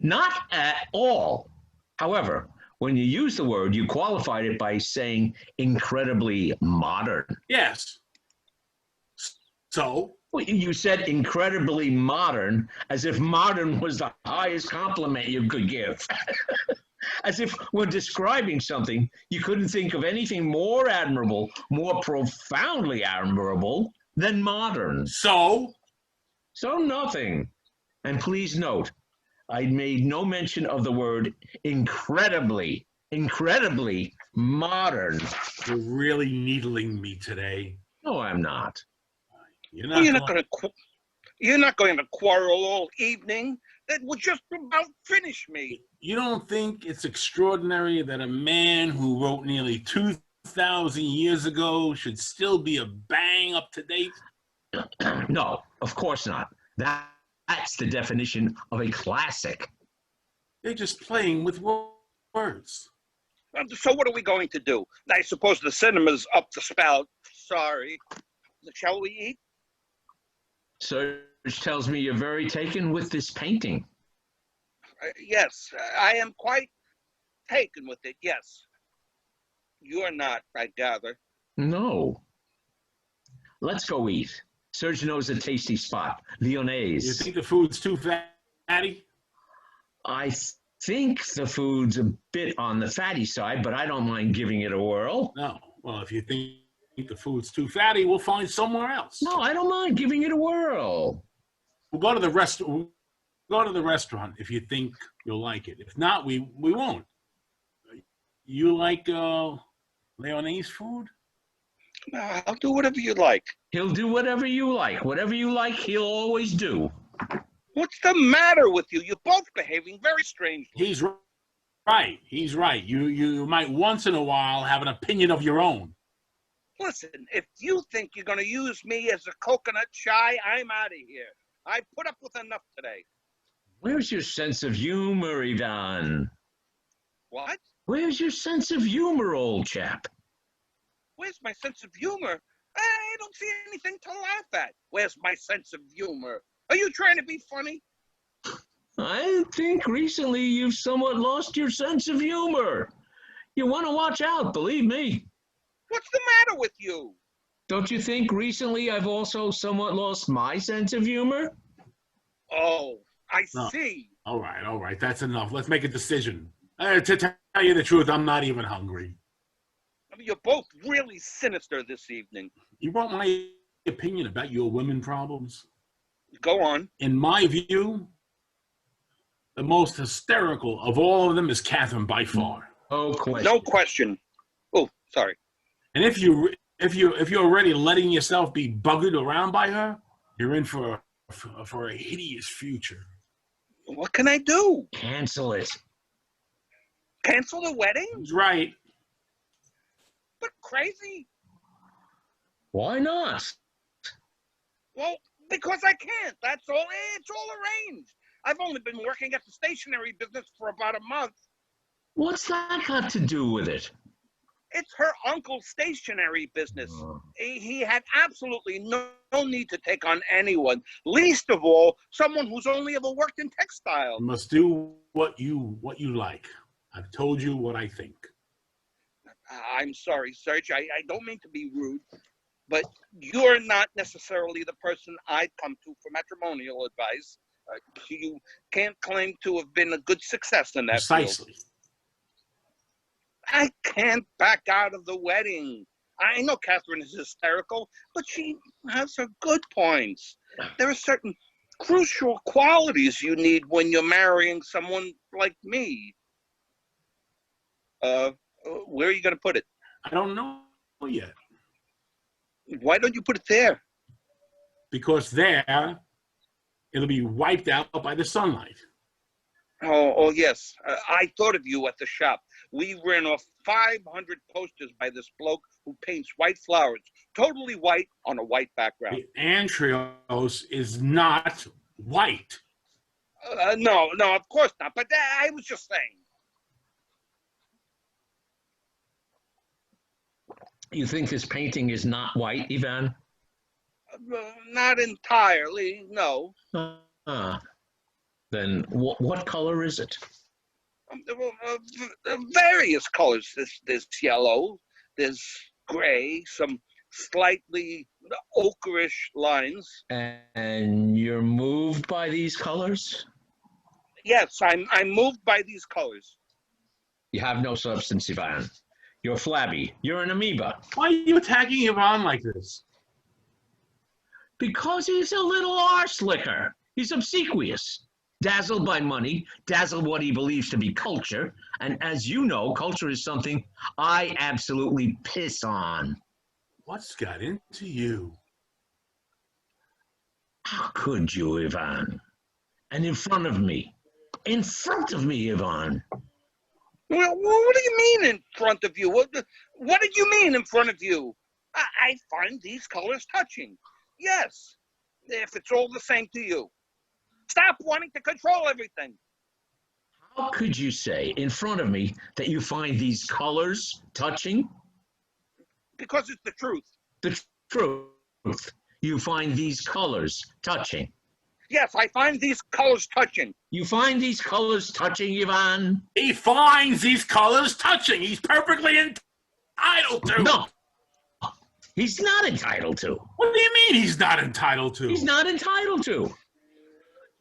Not at all. However, when you use the word, you qualified it by saying incredibly modern. Yes. So? Well, you said incredibly modern, as if modern was the highest compliment you could give. As if when describing something, you couldn't think of anything more admirable, more profoundly admirable than modern. So Nothing. And please note, I made no mention of the word incredibly modern. you're really needling me today. No, I'm not. You're Well, not. you're not going to quarrel all evening. That would just about finish me. You don't think it's extraordinary that a man who wrote nearly 2,000 years ago should still be a bang up to date? No, of course not. That's the definition of a classic. They're just playing with words. So what are we going to do? I suppose the cinema's up the spout. Sorry. Shall we eat? Serge tells me you're very taken with this painting. Yes, I am quite taken with it, yes. You're not, I gather. No. Let's go eat. Serge knows a tasty spot, Lyonnaise. You think the food's too fatty? I think the food's a bit on the fatty side, but I don't mind giving it a whirl. No. Well, if you think the food's too fatty, we'll find somewhere else. No, I don't mind giving it a whirl. We'll go to the restaurant. Go to the restaurant if you think you'll like it. If not, we won't. You like Leonie's food? I'll do whatever you like. He'll do whatever you like. Whatever you like, he'll always do. What's the matter with you? You're both behaving very strangely. He's right. He's right. You might once in a while have an opinion of your own. Listen, if you think you're going to use me as a coconut shy, I'm out of here. I put up with enough today. Where's your sense of humor, Ivan? What? Where's your sense of humor, old chap? Where's my sense of humor? I don't see anything to laugh at. Where's my sense of humor? Are you trying to be funny? I think recently you've somewhat lost your sense of humor. You want to watch out, believe me. What's the matter with you? Don't you think recently I've also somewhat lost my sense of humor? Oh, I No. see. All right. That's enough. Let's make a decision. To tell you the truth, I'm not even hungry. I mean, you're both really sinister this evening. You want my opinion about your women problems? Go on. In my view, the most hysterical of all of them is Catherine by far. Oh, question. No question. Oh, sorry. And if you're already letting yourself be buggered around by her, you're in for a hideous future. What can I do? Cancel it. Cancel the wedding? He's right. But crazy? Why not? Well, because I can't. That's all. It's all arranged. I've only been working at the stationery business for about a month. What's that got to do with it? It's her uncle's stationery business. Oh. He had absolutely no need to take on anyone, least of all someone who's only ever worked in textiles. You must do what you like. I've told you what I think. I'm sorry, Serge. I don't mean to be rude, but you're not necessarily the person I'd come to for matrimonial advice. You can't claim to have been a good success in that field. Precisely. I can't back out of the wedding. I know Catherine is hysterical, but she has her good points. There are certain crucial qualities you need when you're marrying someone like me. Where are you going to put it? I don't know yet. Why don't you put it there? because there it'll be wiped out by the sunlight. Oh, yes. I thought of you at the shop. We ran off 500 posters by this bloke who paints white flowers, totally white on a white background. The anthraeus is not white. No, of course not. But I was just saying. You think this painting is not white, Ivan? Not entirely, no. Then what color is it? Various colors. There's yellow, there's gray, some slightly ochreish lines. And you're moved by these colors? Yes, I'm moved by these colors. You have no substance, Ivan. You're flabby. You're an amoeba. Why are you attacking Ivan like this? Because he's a little arse licker. He's obsequious. Dazzled by money, dazzled what he believes to be culture. And as you know, culture is something I absolutely piss on. What's got into you? How could you, Ivan? And in front of me, Ivan. Well, what do you mean in front of you? What did you mean in front of you? I find these colors touching. Yes, if it's all the same to you. Stop wanting to control everything. How could you say in front of me that you find these colors touching? Because it's the truth. The truth. You find these colors touching. Yes, I find these colors touching. You find these colors touching, Ivan? He finds these colors touching. He's perfectly entitled to. No. He's not entitled to. What do you mean he's not entitled to? He's not entitled to.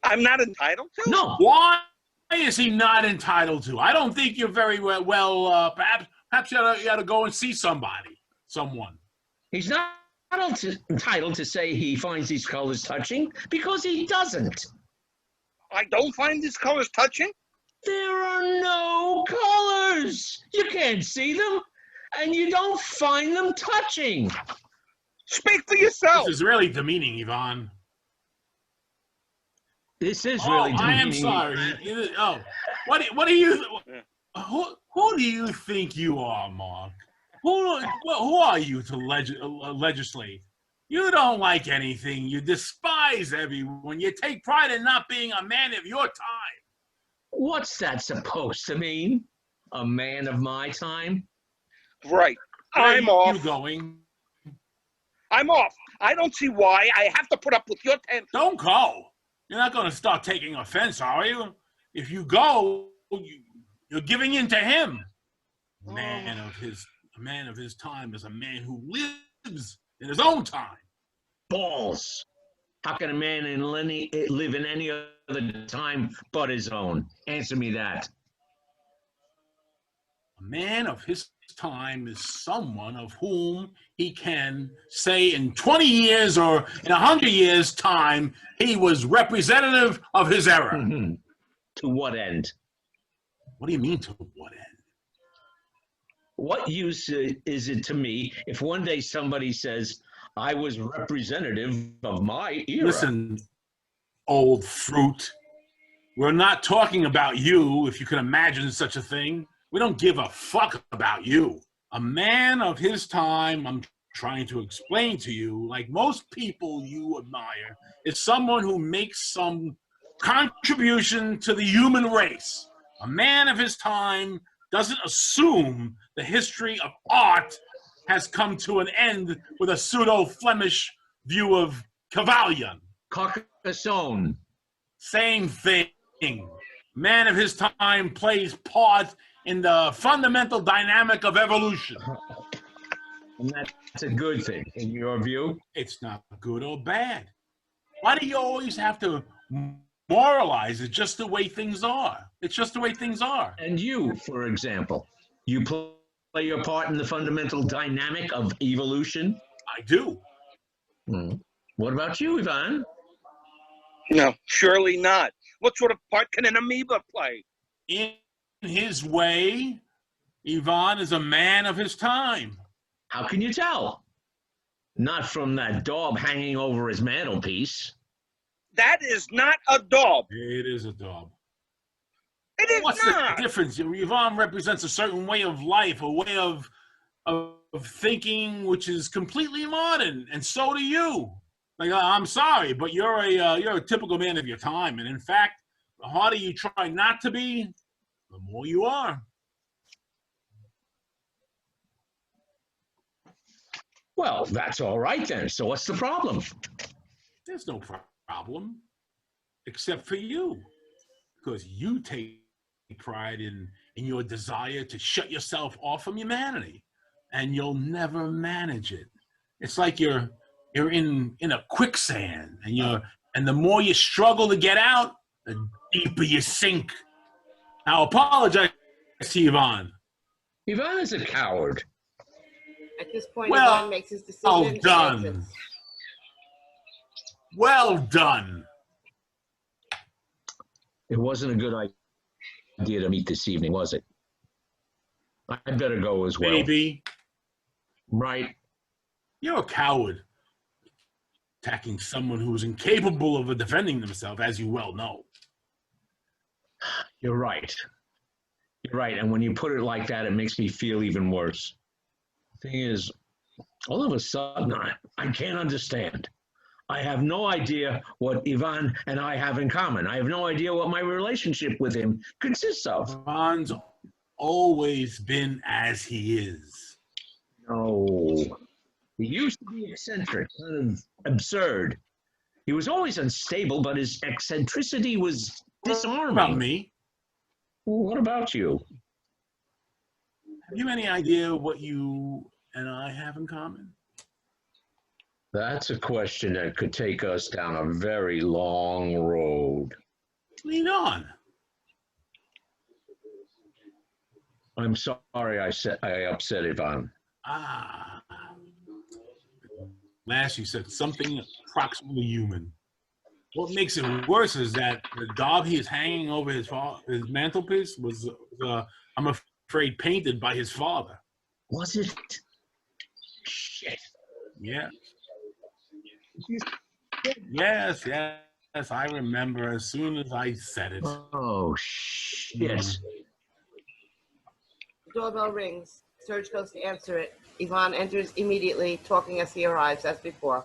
I'm not entitled to? No. Why is he not entitled to? I don't think you're very well, perhaps you ought to go and see someone. He's not entitled to say he finds these colors touching because he doesn't. I don't find these colors touching? There are no colors. You can't see them, and you don't find them touching. Speak for yourself. This is really demeaning, Ivan. This is really demeaning. I am sorry. What do you? Who do you think you are, Mark? Who are you to legislate? You don't like anything. You despise everyone. You take pride in not being a man of your time. What's that supposed to mean? A man of my time? Right. I'm off. You going? I'm off. I don't see why I have to put up with your tension. Don't go. You're not going to start taking offense, are you? If you go, you're giving in to him. A man of his time is a man who lives in his own time. Balls. How can a man live in any other time but his own? Answer me that. A man of his time is someone of whom he can say in 20 years or in 100 years' time, he was representative of his era. Mm-hmm. To what end? What do you mean, to what end? What use is it to me if one day somebody says, I was representative of my era? Listen, old fruit, we're not talking about you, if you can imagine such a thing. We don't give a fuck about you. A man of his time, I'm trying to explain to you, like most people you admire, is someone who makes some contribution to the human race. A man of his time doesn't assume the history of art has come to an end with a pseudo-Flemish view of Cavalion. Carcassonne. Same thing. Man of his time plays part in the fundamental dynamic of evolution. And that's a good thing, in your view? It's not good or bad. Why do you always have to moralize? It's just the way things are. It's just the way things are. And you, for example, you play your part in the fundamental dynamic of evolution? I do. What about you, Ivan? No, surely not. What sort of part can an amoeba play? In his way, Ivan is a man of his time. How can you tell? Not from that daub hanging over his mantelpiece. That is not a daub. It is a daub. It is What's not. the difference? Yvonne represents a certain way of life, a way of thinking, which is completely modern, and so do you. Like, I'm sorry, but you're a typical man of your time, and in fact, the harder you try not to be, the more you are. Well, that's all right then. So what's the problem? There's no problem, except for you, because you take pride in your desire to shut yourself off from humanity, and you'll never manage it. It's like you're in a quicksand, and the more you struggle to get out, the deeper you sink. Now apologize to Yvonne. Ivan is a coward. At this point, Well, Ivan makes his decision. Well and done. exits. Well done. It wasn't a good idea to meet this evening, was it? I'd better go as well. Baby, Right. you're a coward. Attacking someone who's incapable of defending themselves, as you well know. You're right. You're right. And when you put it like that, it makes me feel even worse. The thing is, all of a sudden, I can't understand. I have no idea what Ivan and I have in common. I have no idea what my relationship with him consists of. Yvonne's always been as he is. No. He used to be eccentric, kind of absurd. He was always unstable, but his eccentricity was disarming. What about me? Well, what about you? Have you any idea what you and I have in common? That's a question that could take us down a very long road. Lead on. I'm sorry I upset Ivan. Last you said something approximately human. What makes it worse is that the daub he is hanging over his mantelpiece was, I'm afraid, painted by his father. Was it? Shit. Yeah. Yes, I remember as soon as I said it. Oh, shit. The doorbell rings. Serge goes to answer it. Ivan enters immediately, talking as he arrives, as before.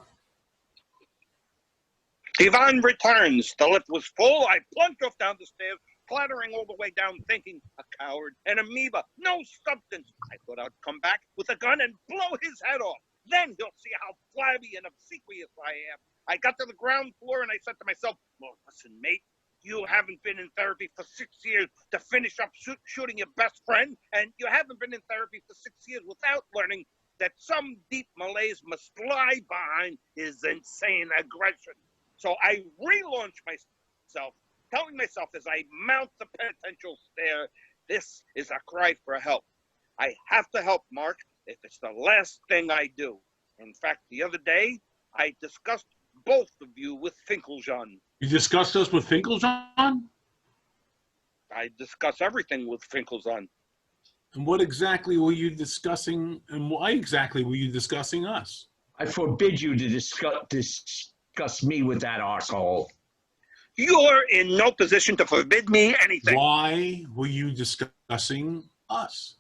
Ivan returns. The lift was full. I plunged off down the stairs, clattering all the way down, thinking, a coward, an amoeba, no substance. I thought I'd come back with a gun and blow his head off. Then he'll see how flabby and obsequious I am. I got to the ground floor and I said to myself, well, listen, mate, you haven't been in therapy for 6 years to finish up shooting your best friend, and you haven't been in therapy for 6 years without learning that some deep malaise must lie behind his insane aggression. So I relaunched myself, telling myself as I mount the penitential stair, this is a cry for help. I have to help Mark if it's the last thing I do. In fact, the other day, I discussed both of you with Finkeljean. You discussed us with Finkeljean? I discuss everything with Finkeljean. And what exactly were you discussing, and why exactly were you discussing us? I forbid you to discuss me with that arsehole. You're in no position to forbid me anything. Why were you discussing us?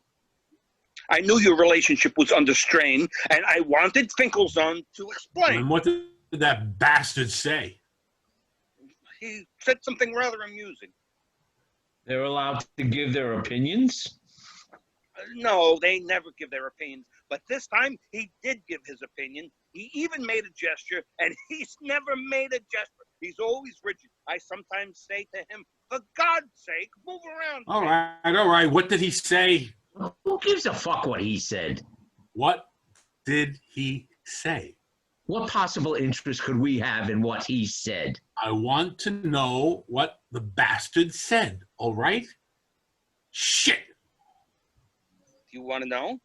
I knew your relationship was under strain, and I wanted Finkeljean to explain. And what did that bastard say? He said something rather amusing. They're allowed to give their opinions? No, they never give their opinions. But this time, he did give his opinion. He even made a gesture, and he's never made a gesture. He's always rigid. I sometimes say to him, for God's sake, move around. All right. What did he say? Who gives a fuck what he said? What did he say? What possible interest could we have in what he said? I want to know what the bastard said, all right? Shit. Do you want to know?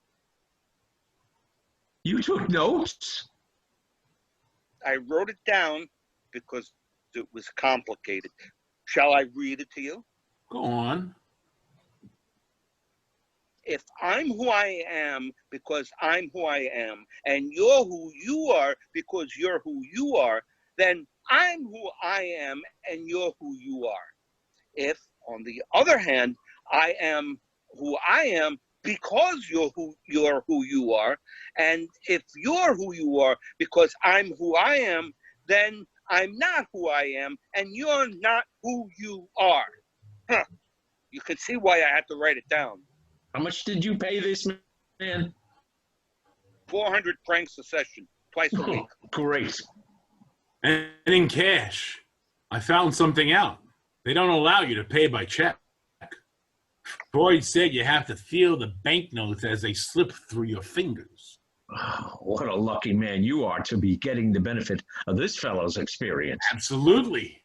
You took notes? I wrote it down because it was complicated. Shall I read it to you? Go on. If I'm who I am because I'm who I am, and you're who you are because you're who you are, then I'm who I am and you're who you are. If, on the other hand, I am who I am because you're who you are, and if you're who you are because I'm who I am, then I'm not who I am, and you're not who you are. Huh. You can see why I had to write it down. How much did you pay this man? 400 francs a session, twice a week. Great. And in cash. I found something out. They don't allow you to pay by check. Freud said you have to feel the banknotes as they slip through your fingers. Oh, what a lucky man you are to be getting the benefit of this fellow's experience. Absolutely.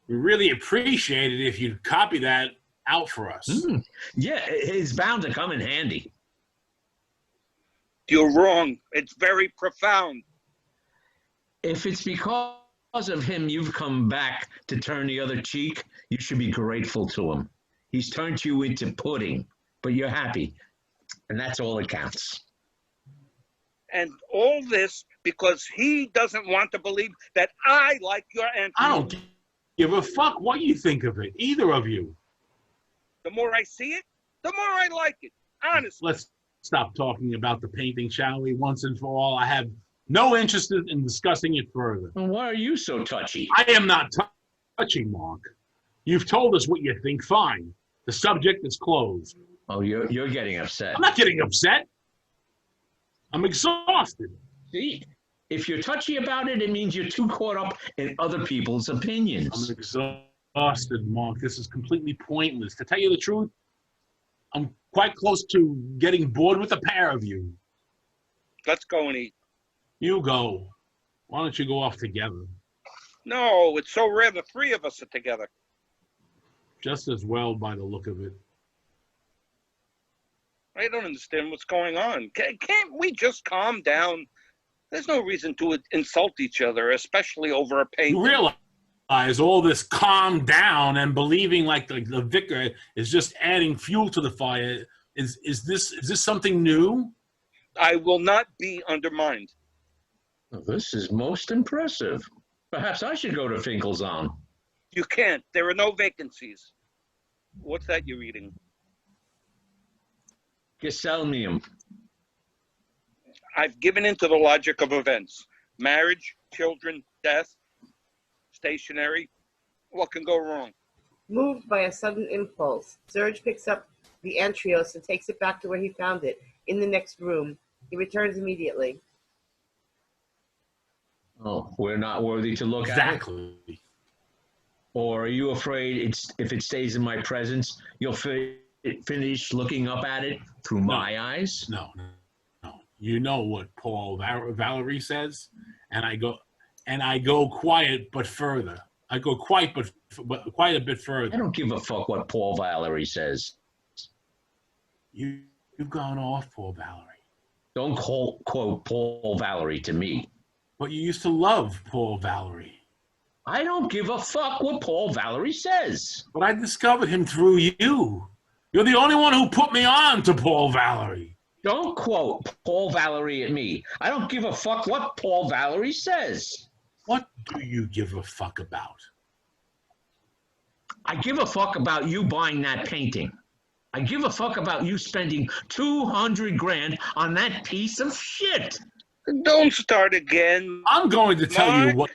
We really appreciate it if you'd copy that out for us. Yeah, it's bound to come in handy. You're wrong. It's very profound. If it's because of him you've come back to turn the other cheek, you should be grateful to him. He's turned you into pudding, but you're happy, and that's all that counts. And all this because he doesn't want to believe that I like your Anthony. I don't give a fuck what you think of it, either of you. The more I see it, the more I like it. Honestly. Let's stop talking about the painting, shall we, once and for all? I have no interest in discussing it further. And why are you so touchy? I am not touching, Mark. You've told us what you think, fine. The subject is closed. Oh, you're getting upset. I'm not getting upset. I'm exhausted. See, if you're touchy about it, it means you're too caught up in other people's opinions. I'm exhausted, Mark. This is completely pointless. To tell you the truth, I'm quite close to getting bored with the pair of you. Let's go and eat. You go. Why don't you go off together? No, it's so rare the three of us are together. Just as well by the look of it. I don't understand what's going on. Can't we just calm down? There's no reason to insult each other, especially over a painting. You realize all this calm down and believing like the vicar is just adding fuel to the fire. Is this something new? I will not be undermined. Well, this is most impressive. Perhaps I should go to Finkel's-on. You can't. There are no vacancies. What's that you're reading? Geselmium. I've given in to the logic of events. Marriage, children, death, stationary. What can go wrong? Moved by a sudden impulse, Serge picks up the Antrios and takes it back to where he found it, in the next room. He returns immediately. Oh, we're not worthy to look at it? Exactly. Or are you afraid if it stays in my presence, you'll finish looking up at it through my eyes? No. You know what Paul Valery says, and I go quiet but further. I go quite a bit further. I don't give a fuck what Paul Valery says. You've gone off, Paul Valery. Don't quote Paul Valery to me. But you used to love Paul Valery. I don't give a fuck what Paul Valery says. But I discovered him through you. You're the only one who put me on to Paul Valery. Don't quote Paul Valery at me. I don't give a fuck what Paul Valery says. What do you give a fuck about? I give a fuck about you buying that painting. I give a fuck about you spending 200 grand on that piece of shit. Don't start again. I'm going to tell Mark.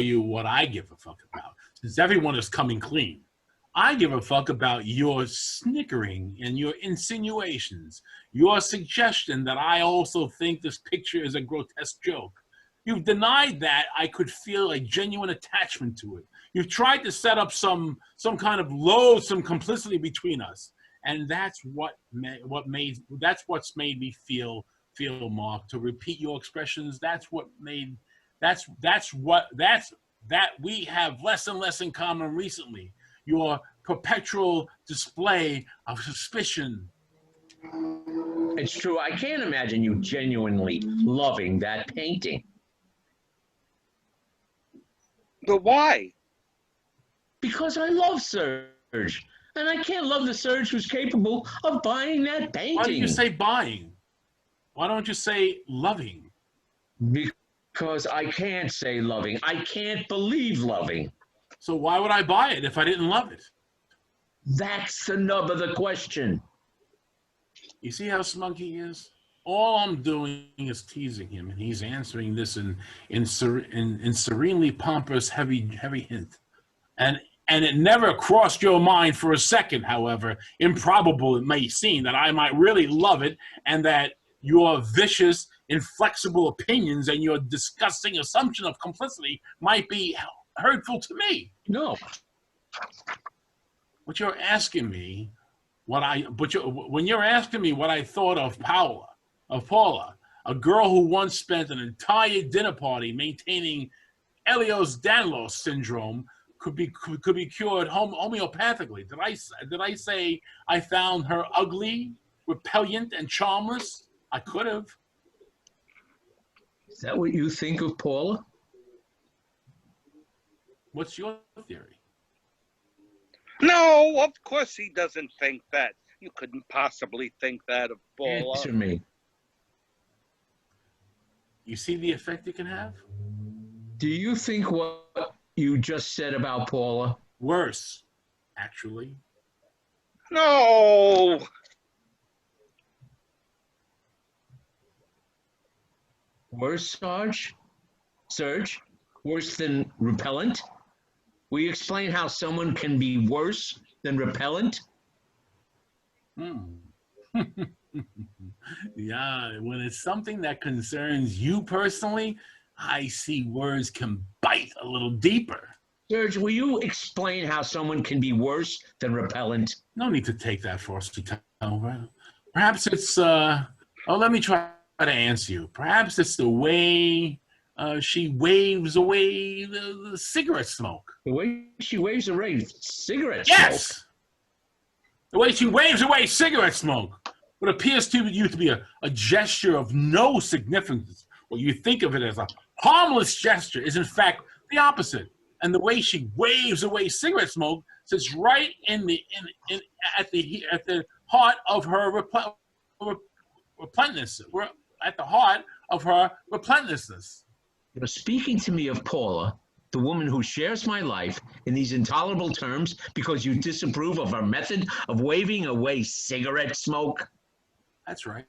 you what I give a fuck about. Since everyone is coming clean. I give a fuck about your snickering and your insinuations, your suggestion that I also think this picture is a grotesque joke. You've denied that I could feel a genuine attachment to it. You've tried to set up some kind of loathsome complicity between us, and that's what's made me feel, Mark. To repeat your expressions, that we have less and less in common recently. Your perpetual display of suspicion. It's true. I can't imagine you genuinely loving that painting. But why? Because I love Serge. And I can't love the Serge who's capable of buying that painting. Why do you say buying? Why don't you say loving? Because I can't say loving. I can't believe loving. So why would I buy it if I didn't love it? That's the nub of the question. You see how smug he is? All I'm doing is teasing him, and he's answering this in serenely pompous, heavy hint. And it never crossed your mind for a second, however, improbable it may seem, that I might really love it, and that your vicious, inflexible opinions and your disgusting assumption of complicity might be hurtful to me. No. But you're asking me when you're asking me what I thought of Paula, a girl who once spent an entire dinner party maintaining Ehlers-Danlos syndrome could be cured homeopathically. Did I say I found her ugly, repellent, and charmless? I could have. Is that what you think of Paula? What's your theory? No, of course he doesn't think that. You couldn't possibly think that of Paula. Answer me. You see the effect it can have? Do you think what you just said about Paula? Worse, actually. No. Worse, Sarge? Serge? Worse than repellent? Will you explain how someone can be worse than repellent? Yeah, when it's something that concerns you personally, I see words can bite a little deeper. Serge, will you explain how someone can be worse than repellent? No need to take that for us to tell. Perhaps it's, let me try to answer you. Perhaps it's the way she waves away the cigarette smoke. The way she waves away cigarette Yes! smoke? The way she waves away cigarette smoke. What appears to you to be a gesture of no significance, or you think of it as a harmless gesture, is in fact the opposite. And the way she waves away cigarette smoke sits right at the heart of her relentlessness. We're at the heart of her relentlessness. You're speaking to me of Paula, the woman who shares my life, in these intolerable terms because you disapprove of her method of waving away cigarette smoke? That's right.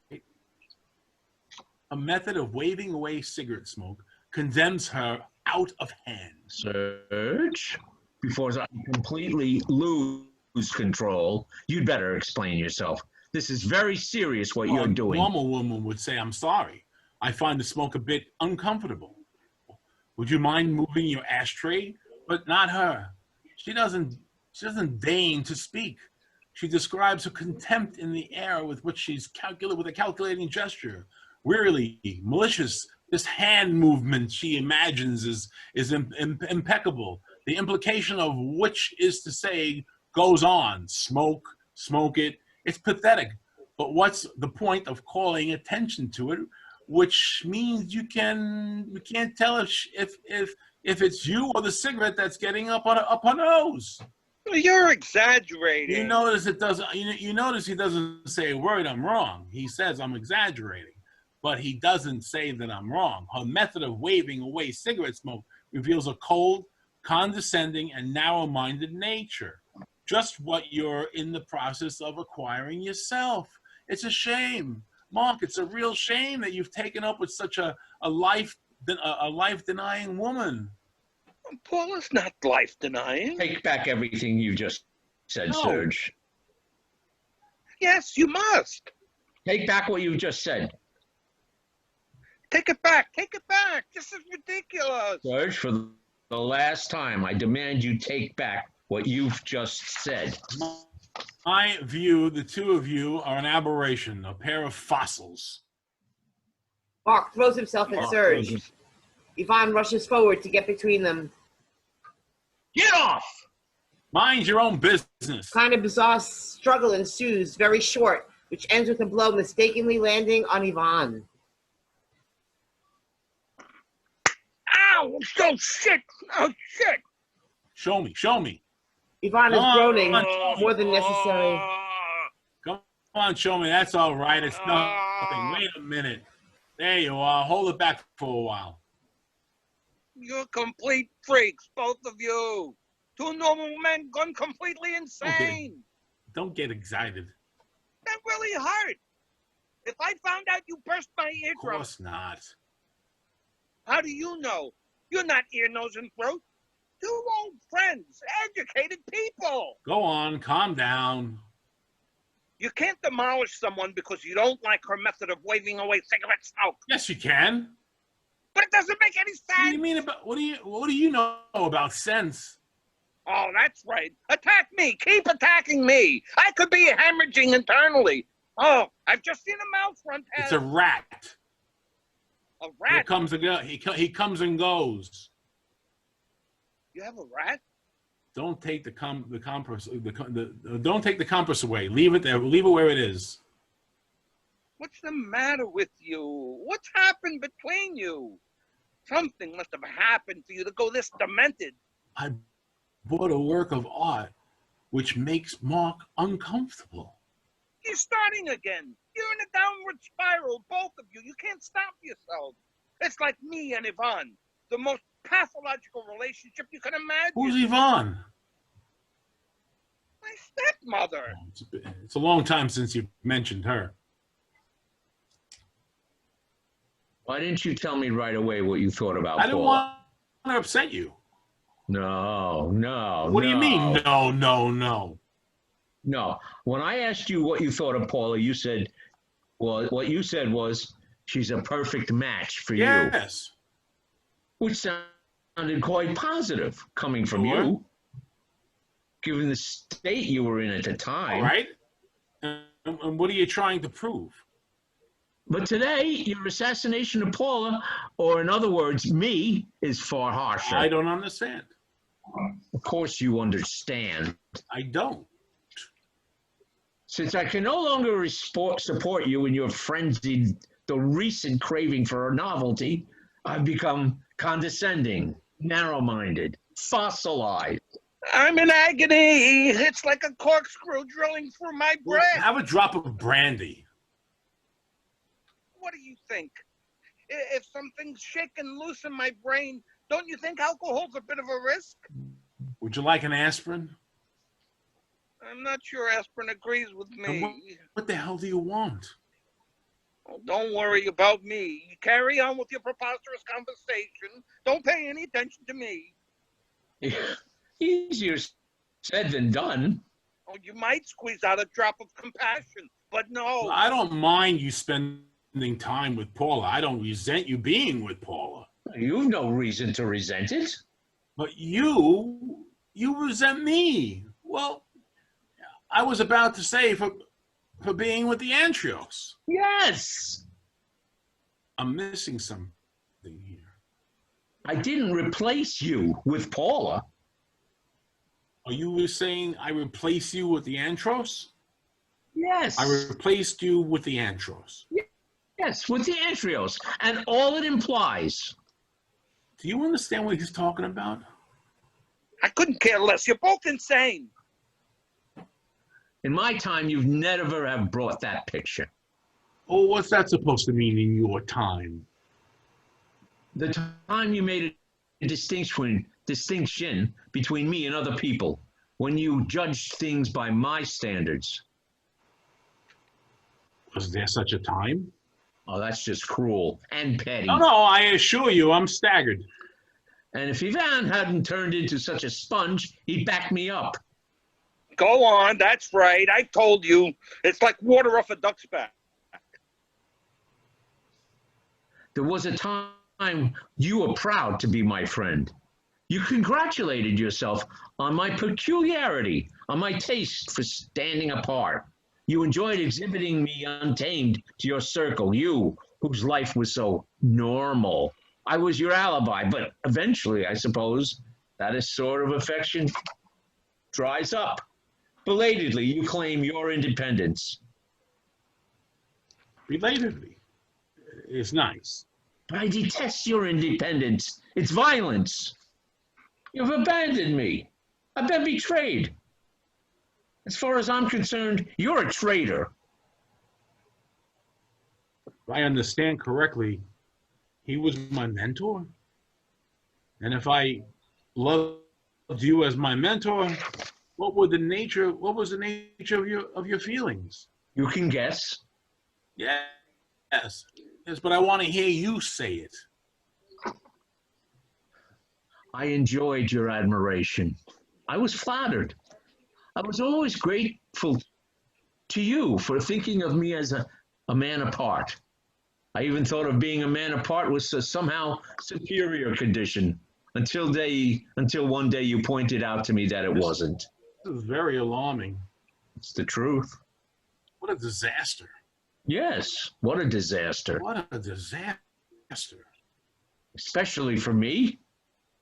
A method of waving away cigarette smoke condemns her out of hand. Serge, before I completely lose control, you'd better explain yourself. This is very serious what you're doing. A normal woman would say, I'm sorry. I find the smoke a bit uncomfortable. Would you mind moving your ashtray? But not her. She doesn't deign to speak. She describes her contempt in the air with which she's with a calculating gesture. Wearily, malicious, this hand movement she imagines is impeccable. The implication of which is to say, goes on, smoke it. It's pathetic. But what's the point of calling attention to it? Which means you can't tell if it's you or the cigarette that's getting up her nose. You're exaggerating. You notice it doesn't. You notice he doesn't say a word. I'm wrong. He says I'm exaggerating, but he doesn't say that I'm wrong. Her method of waving away cigarette smoke reveals a cold, condescending, and narrow-minded nature. Just what you're in the process of acquiring yourself. It's a shame. Mark, it's a real shame that you've taken up with such a life-denying woman. Paula's not life-denying. Take back everything you just said, No. Serge. Yes, you must. Take back what you just said. Take it back. Take it back. This is ridiculous. Serge, for the last time, I demand you take back what you've just said. My view, the two of you are an aberration, a pair of fossils. Mark throws himself at Serge. Yvonne rushes forward to get between them. Get off! Mind your own business. Kind of bizarre struggle ensues, very short, which ends with a blow mistakenly landing on Yvonne. Ow! Oh, shit! Oh, shit! Show me. Yvonne is Come groaning on, more than necessary. Come on, show me. That's all right. It's nothing. Wait a minute. There you are. Hold it back for a while. You're complete freaks, both of you. Two normal men gone completely insane. Don't get excited. That really hurt. If I found out you burst my Of eardrum, course not. how do you know? You're not ear, nose, and throat. Two old friends, educated people. Go on. Calm down. You can't demolish someone because you don't like her method of waving away cigarette smoke. Yes, you can. But it doesn't make any What do you sense. mean about what do you know about sense? Oh, that's right. Attack me. Keep attacking me. I could be hemorrhaging internally. Oh, I've just seen a mouse run It's past. a rat. A He rat? comes and go. He comes and goes. You have a rat? Don't take the don't take the compass away. Leave it there. Leave it where it is. What's the matter with you? What's happened between you? Something must have happened for you to go this demented. I bought a work of art which makes Mark uncomfortable. You're starting again. You're in a downward spiral, both of you. You can't stop yourself. It's like me and Yvonne, the most pathological relationship you can imagine. Who's Yvonne? My stepmother. It's a long time since you've mentioned her. Why didn't you tell me right away what you thought about I didn't Paula? want to upset you. No. What do you mean? No. No. When I asked you what you thought of Paula, you said, well, what you said was, she's a perfect match for you, Yes. which sounded quite positive coming from Sure. you, given the state you were in at the time. All right. And what are you trying to prove? But today, your assassination of Paula, or in other words, me, is far harsher. I don't understand. Of course you understand. I don't. Since I can no longer support you in your frenzied, the recent craving for novelty, I've become condescending, narrow-minded, fossilized. I'm in agony. It's like a corkscrew drilling through my Well, brain. have a drop of brandy. What do you think? If something's shaking loose in my brain, don't you think alcohol's a bit of a risk? Would you like an aspirin? I'm not sure aspirin agrees with me. What the hell do you want? Oh, don't worry about me. You carry on with your preposterous conversation. Don't pay any attention to me. Easier said than done. Oh, you might squeeze out a drop of compassion, but no. Well, I don't mind you spending time with Paula. I don't resent you being with Paula. You've no reason to resent it. But you resent me. Well, I was about to say for being with the Antrios. Yes. I'm missing something here. I didn't replace you with Paula. Are you saying I replace you with the Antros? Yes. I replaced you with the Antros. Yes, with the Antrios. And all it implies. Do you understand what he's talking about? I couldn't care less. You're both insane. In my time, you've never have brought that picture. Oh, what's that supposed to mean in your time? The time you made a distinction between me and other people, when you judged things by my standards. Was there such a time? Oh, that's just cruel and petty. No, I assure you, I'm staggered. And if Ivan hadn't turned into such a sponge, he'd back me up. Go on, that's right. I told you. It's like water off a duck's back. There was a time you were proud to be my friend. You congratulated yourself on my peculiarity, on my taste for standing apart. You enjoyed exhibiting me untamed to your circle, you, whose life was so normal. I was your alibi, but eventually, I suppose, that is sort of affection dries up. Belatedly, you claim your independence. Belatedly. It's nice. But I detest your independence. It's violence. You've abandoned me. I've been betrayed. As far as I'm concerned, you're a traitor. If I understand correctly, he was my mentor. And if I loved you as my mentor, what was the nature of your feelings? You can guess. Yes, but I want to hear you say it. I enjoyed your admiration. I was flattered. I was always grateful to you for thinking of me as a man apart. I even thought of being a man apart was a somehow superior condition until one day you pointed out to me that it wasn't. This is very alarming. It's the truth. What a disaster. Yes, what a disaster. What a disaster. Especially for me.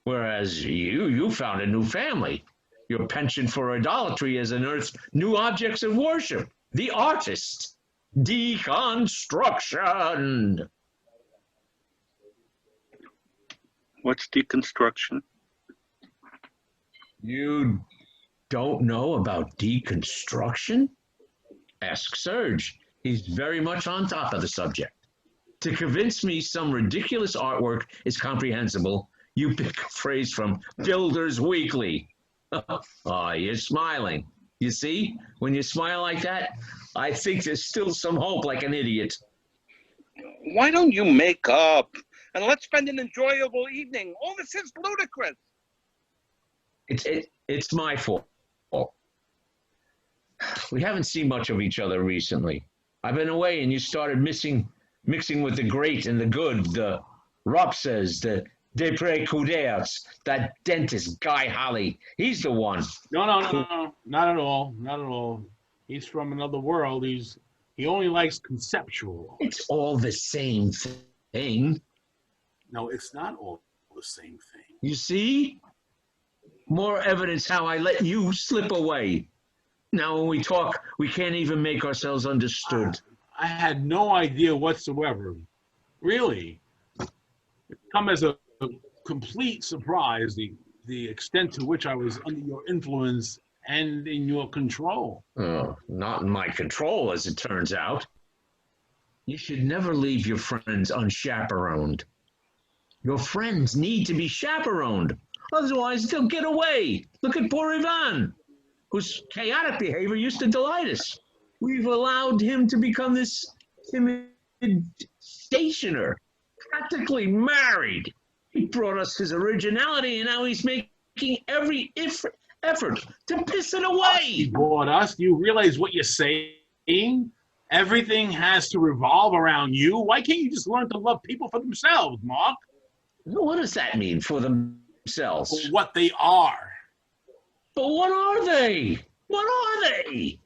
Whereas you found a new family. Your penchant for idolatry has unearthed new objects of worship. The artist. Deconstruction. What's deconstruction? You don't know about deconstruction? Ask Serge. He's very much on top of the subject. To convince me some ridiculous artwork is comprehensible, you pick a phrase from Builders Weekly. You're smiling. You see, when you smile like that, I think there's still some hope, like an idiot. Why don't you make up and let's spend an enjoyable evening? All this is ludicrous. It's my fault. We haven't seen much of each other recently. I've been away and you started mixing with the great and the good, the Ropses, the Desprez-Couders, that dentist, Guy Holly. He's the one. No, not at all. Not at all. He's from another world. He only likes conceptual. It's all the same thing. No, it's not all the same thing. You see? More evidence how I let you slip away. Now when we talk, we can't even make ourselves understood. I had no idea whatsoever. Really. It come as a complete surprise, the extent to which I was under your influence and in your control. Oh, not in my control, as it turns out. You should never leave your friends unchaperoned. Your friends need to be chaperoned. Otherwise, they'll get away. Look at poor Ivan, whose chaotic behavior used to delight us. We've allowed him to become this timid stationer, practically married. He brought us his originality, and now he's making every effort to piss it He away. bought us. Do you realize what you're saying? Everything has to revolve around you. Why can't you just learn to love people for themselves, Mark? What does that mean, for themselves? For what they are. But what are they? What are they?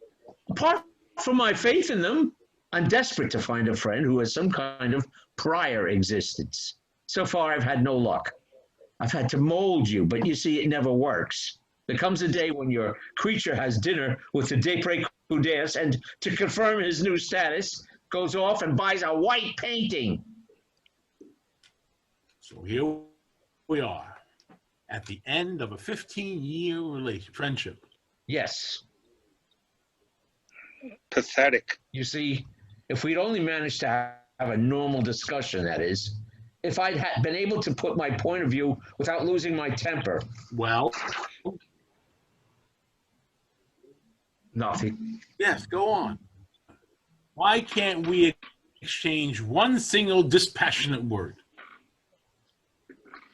Apart from my faith in them, I'm desperate to find a friend who has some kind of prior existence. So far, I've had no luck. I've had to mold you, but you see, it never works. There comes a day when your creature has dinner with the Desprez-Couders and, to confirm his new status, goes off and buys a white painting. So here we are, at the end of a 15-year friendship. Yes. Pathetic. You see, if we'd only managed to have a normal discussion, that is, if I'd been able to put my point of view without losing my temper. Well, Nothing. yes, go on. Why can't we exchange one single dispassionate word?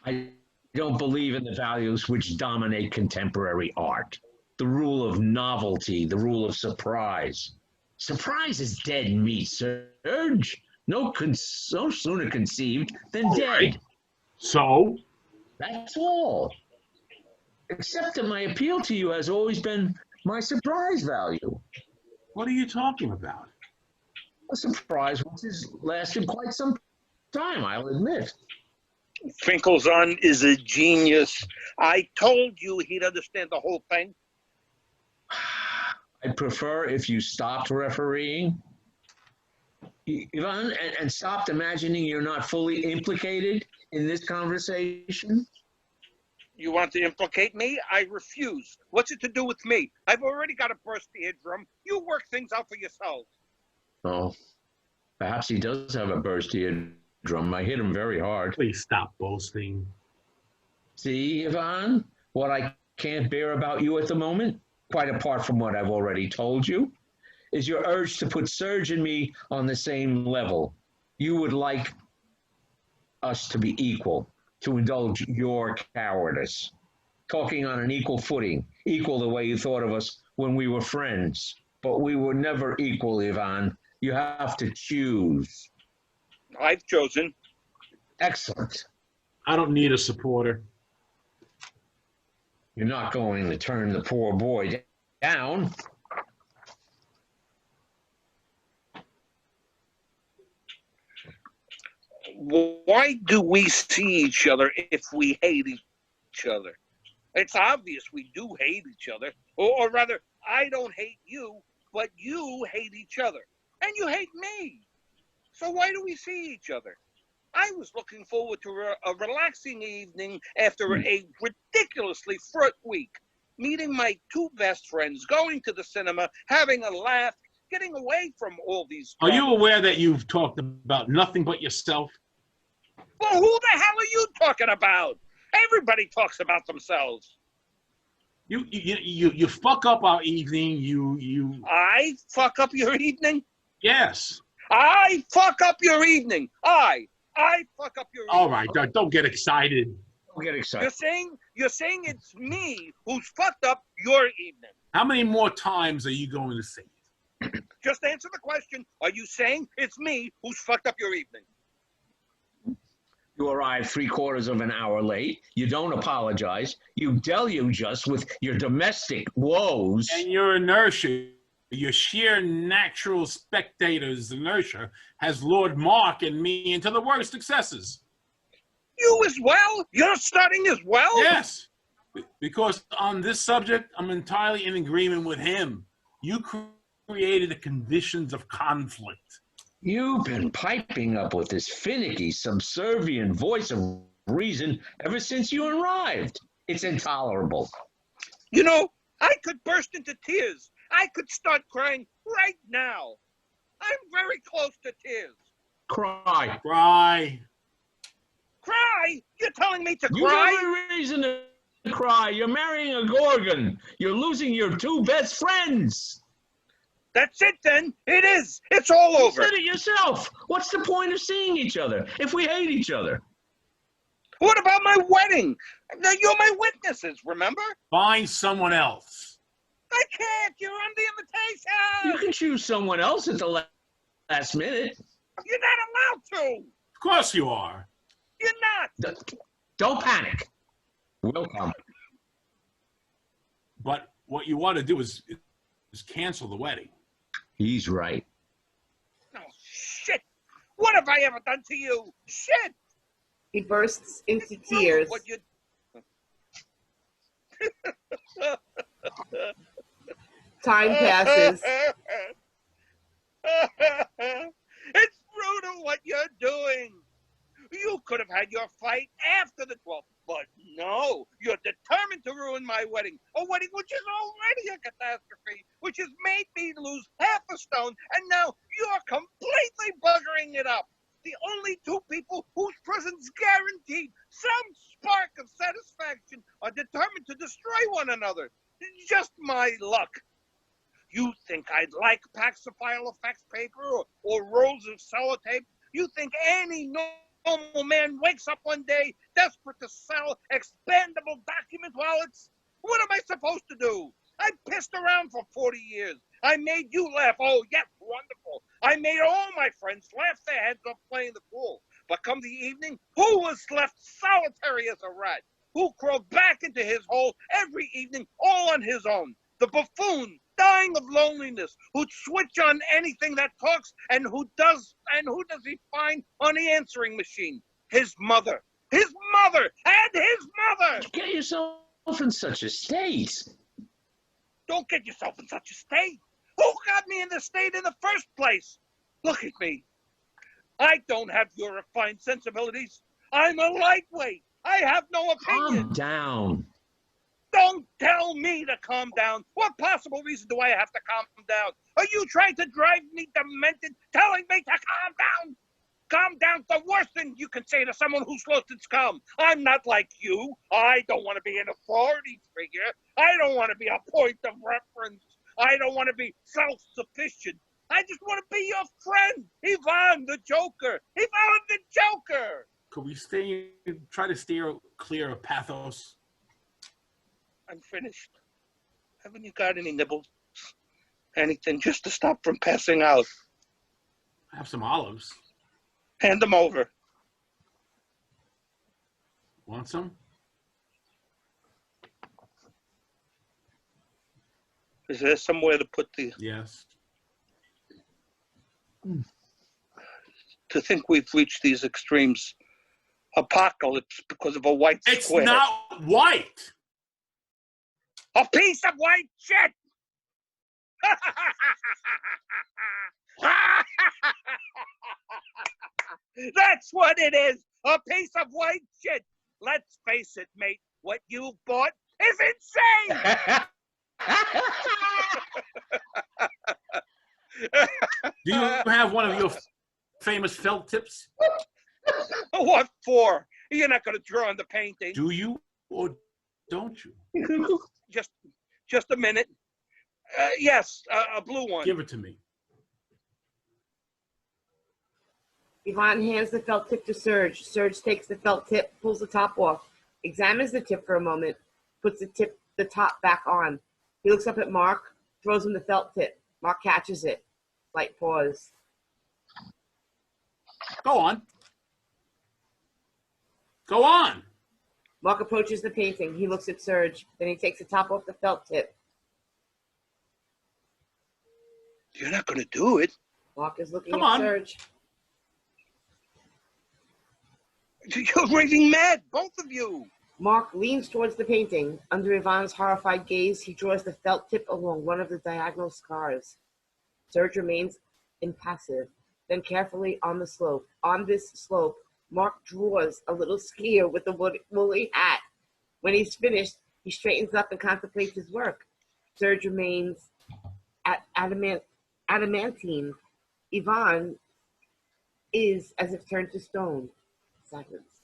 I don't believe in the values which dominate contemporary art. The rule of novelty, the rule of surprise. Surprise is dead meat, Serge. No sooner conceived than dead. Right. So? That's all. Except that my appeal to you has always been my surprise value. What are you talking about? A surprise which has lasted quite some time, I'll admit. Finkelson is a genius. I told you he'd understand the whole thing. I'd prefer if you stopped refereeing, Ivan, and stopped imagining you're not fully implicated in this conversation. You want to implicate me? I refuse. What's it to do with me? I've already got a burst eardrum. You work things out for yourselves. Oh, perhaps he does have a burst eardrum. I hit him very hard. Please stop boasting. See, Yvonne, what I can't bear about you at the moment, quite apart from what I've already told you, is your urge to put Serge and me on the same level. You would like us to be equal, to indulge your cowardice, talking on an equal footing, equal the way you thought of us when we were friends. But we were never equal, Yvonne. You have to choose. I've chosen. Excellent. I don't need a supporter. You're not going to turn the poor boy down. Why do we see each other if we hate each other? It's obvious we do hate each other. Or rather, I don't hate you, but you hate each other. And you hate me. So why do we see each other? I was looking forward to a relaxing evening after a ridiculously fraught week. Meeting my two best friends, going to the cinema, having a laugh, getting away from all these Are problems. you aware that you've talked about nothing but yourself? Well, who the hell are you talking about? Everybody talks about themselves. You fuck up our evening. You. I fuck up your evening? Yes. I fuck up your evening. I fuck up your evening. All right. Don't get excited. Don't get excited. You're saying it's me who's fucked up your evening. How many more times are you going to say it? Just answer the question. Are you saying it's me who's fucked up your evening? You arrived 3/4 of an hour late. You don't apologize. You deluge us with your domestic woes. And your inertia, your sheer natural spectator's inertia, has lured Mark and me into the worst excesses. You as well? You're starting as well? Yes. Because on this subject, I'm entirely in agreement with him. You created the conditions of conflict. You've been piping up with this finicky, subservient voice of reason ever since you arrived. It's intolerable. You know, I could burst into tears. I could start crying right now. I'm very close to tears. Cry. Cry. Cry? You're telling me to You cry? have every reason to cry. You're marrying a Gorgon. You're losing your two best friends. That's it then. It is. It's all You over. said it yourself. What's the point of seeing each other if we hate each other? What about my wedding? You're my witnesses, remember? Find someone else. I can't. You're on the You invitation. can choose someone else at the last minute. You're not allowed to. Of course you are. You're not. Don't panic. We'll come. But what you want to do is cancel the wedding. He's right. Oh, shit. What have I ever done to you? Shit. He bursts into tears. What you... Time passes. It's brutal what you're doing. You could have had your fight after the 12th, but no, you're determined to ruin my wedding. A wedding which is already a catastrophe, which has made me lose half a stone, and now you're completely buggering it up. The only two people whose presence guaranteed some spark of satisfaction are determined to destroy one another. Just my luck. You think I'd like packs of file effects paper or rolls of sellotape? You think any normal man wakes up one day desperate to sell expandable document wallets? What am I supposed to do? I pissed around for 40 years. I made you laugh. Oh, yes, wonderful. I made all my friends laugh their heads off playing the fool. But come the evening, who was left solitary as a rat? Who crawled back into his hole every evening all on his own? The buffoon, dying of loneliness, who'd switch on anything that talks, and who does he find on the answering machine? His mother. His mother and his mother. Get yourself in such a state. Don't get yourself in such a state. Who got me in this state in the first place? Look at me. I don't have your refined sensibilities. I'm a lightweight. I have no opinion. Calm down. Don't tell me to calm down. What possible reason do I have to calm down? Are you trying to drive me demented, telling me to calm down? Calm down's the worst thing you can say to someone who's lost its calm. I'm not like you. I don't want to be an authority figure. I don't want to be a point of reference. I don't want to be self-sufficient. I just want to be your friend, Ivan the Joker. Ivan the Joker. Could we try to steer clear of pathos? I'm finished. Haven't you got any nibbles? Anything just to stop from passing out? I have some olives. Hand them over. Want some? Is there somewhere to put the... Yes. To think we've reached these extremes. Apocalypse because of a white It's square. not white. A piece of white shit! That's what it is! A piece of white shit! Let's face it, mate. What you've bought is insane! Do you have one of your famous felt tips? What for? You're not going to draw on the painting. Do you or don't you? Just a minute. Yes, a blue one. Give it to me. Ivan hands the felt tip to Serge. Serge takes the felt tip, pulls the top off, examines the tip for a moment, puts the top back on. He looks up at Mark, throws him the felt tip. Mark catches it. Slight pause. Go on. Go on. Mark approaches the painting. He looks at Serge. Then he takes the top off the felt tip. You're not going to do it. Mark is looking Come at on. Serge. You're raving mad, both of you. Mark leans towards the painting. Under Ivan's horrified gaze, he draws the felt tip along one of the diagonal scars. Serge remains impassive. Then carefully on this slope, Mark draws a little skier with a woolly hat. When he's finished, he straightens up and contemplates his work. Serge remains adamantine. Ivan is as if turned to stone. Silence.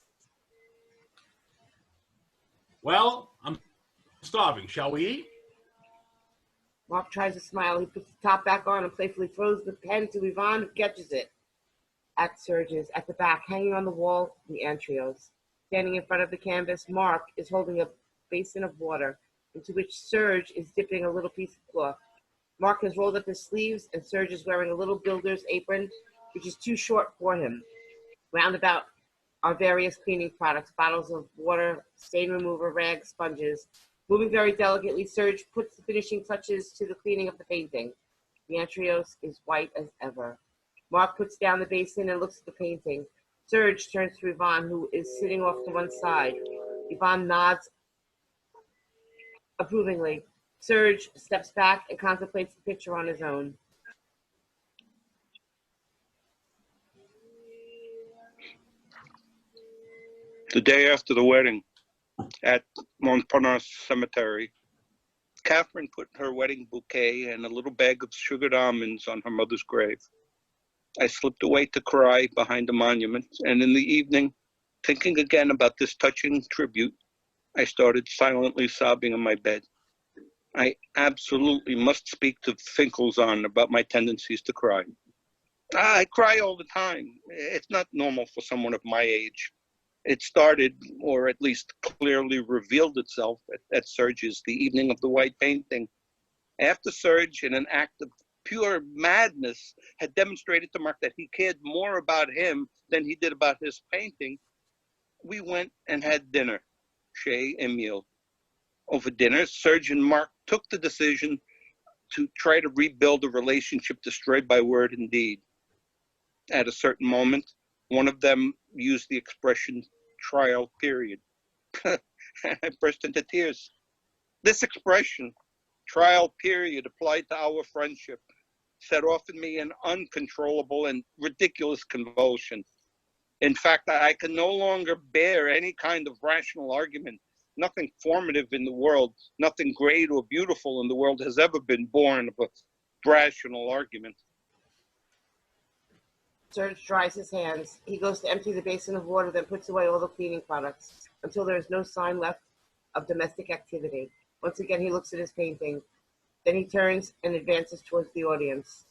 Well, I'm starving. Shall we eat? Mark tries to smile. He puts the top back on and playfully throws the pen to Ivan, who catches it. At Serge's, at the back, hanging on the wall, the Antrios. Standing in front of the canvas, Mark is holding a basin of water, into which Serge is dipping a little piece of cloth. Mark has rolled up his sleeves, and Serge is wearing a little builder's apron, which is too short for him. Roundabout are various cleaning products, bottles of water, stain remover, rags, sponges. Moving very delicately, Serge puts the finishing touches to the cleaning of the painting. The Antrios is white as ever. Mark puts down the basin and looks at the painting. Serge turns to Ivan, who is sitting off to one side. Ivan nods approvingly. Serge steps back and contemplates the picture on his own. The day after the wedding at Montparnasse Cemetery, Catherine put her wedding bouquet and a little bag of sugared almonds on her mother's grave. I slipped away to cry behind the monument, and in the evening, thinking again about this touching tribute, I started silently sobbing in my bed. I absolutely must speak to Finkelson about my tendencies to cry. I cry all the time. It's not normal for someone of my age. It started, or at least clearly revealed itself at Serge's the evening of the white painting. After Serge, in an act of pure madness, had demonstrated to Mark that he cared more about him than he did about his painting, we went and had dinner, chez Emile. Over dinner, Serge and Mark took the decision to try to rebuild a relationship destroyed by word and deed. At a certain moment, one of them used the expression trial period. I burst into tears. This expression, trial period, applied to our friendship, set off in me an uncontrollable and ridiculous convulsion. In fact, I can no longer bear any kind of rational argument. Nothing formative in the world, nothing great or beautiful in the world has ever been born of a rational argument. Serge dries his hands. He goes to empty the basin of water, then puts away all the cleaning products until there is no sign left of domestic activity. Once again, he looks at his painting. Then he turns and advances towards the audience.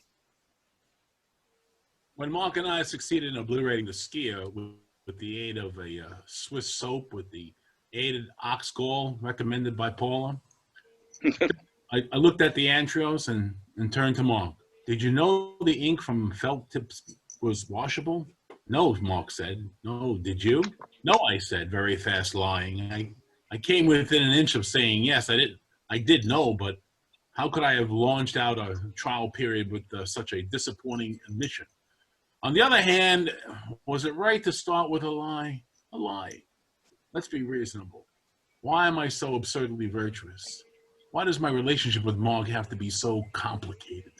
When Mark and I succeeded in obliterating the skier with the aid of a Swiss soap with the aided ox gall recommended by Paula, I looked at the Antrios and turned to Mark. Did you know the ink from felt tips was washable? No, Mark said. No, did you? No, I said, very fast lying. I came within an inch of saying yes. I did know, but how could I have launched out a trial period with such a disappointing admission? On the other hand, was it right to start with a lie? A lie. Let's be reasonable. Why am I so absurdly virtuous? Why does my relationship with Mark have to be so complicated?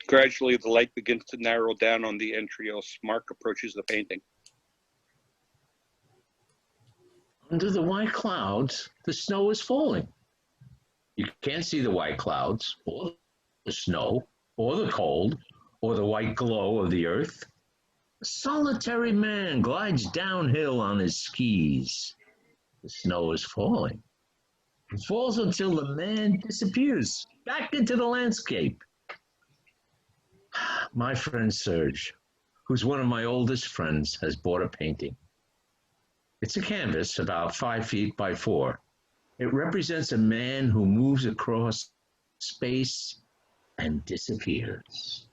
Gradually, the light begins to narrow down on the Antrios. Mark approaches the painting. Under the white clouds, the snow is falling. You can't see the white clouds, or the snow, or the cold, or the white glow of the earth. A solitary man glides downhill on his skis. The snow is falling. It falls until the man disappears back into the landscape. My friend Serge, who's one of my oldest friends, has bought a painting. It's a canvas about 5 feet by 4. It represents a man who moves across space and disappears.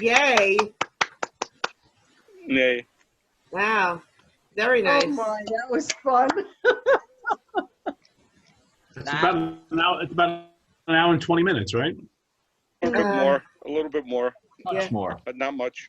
Yay! Nay. Wow. Very nice. Oh my, that was fun. It's about an hour and 20 minutes, right? A little bit more, Much more. but not much.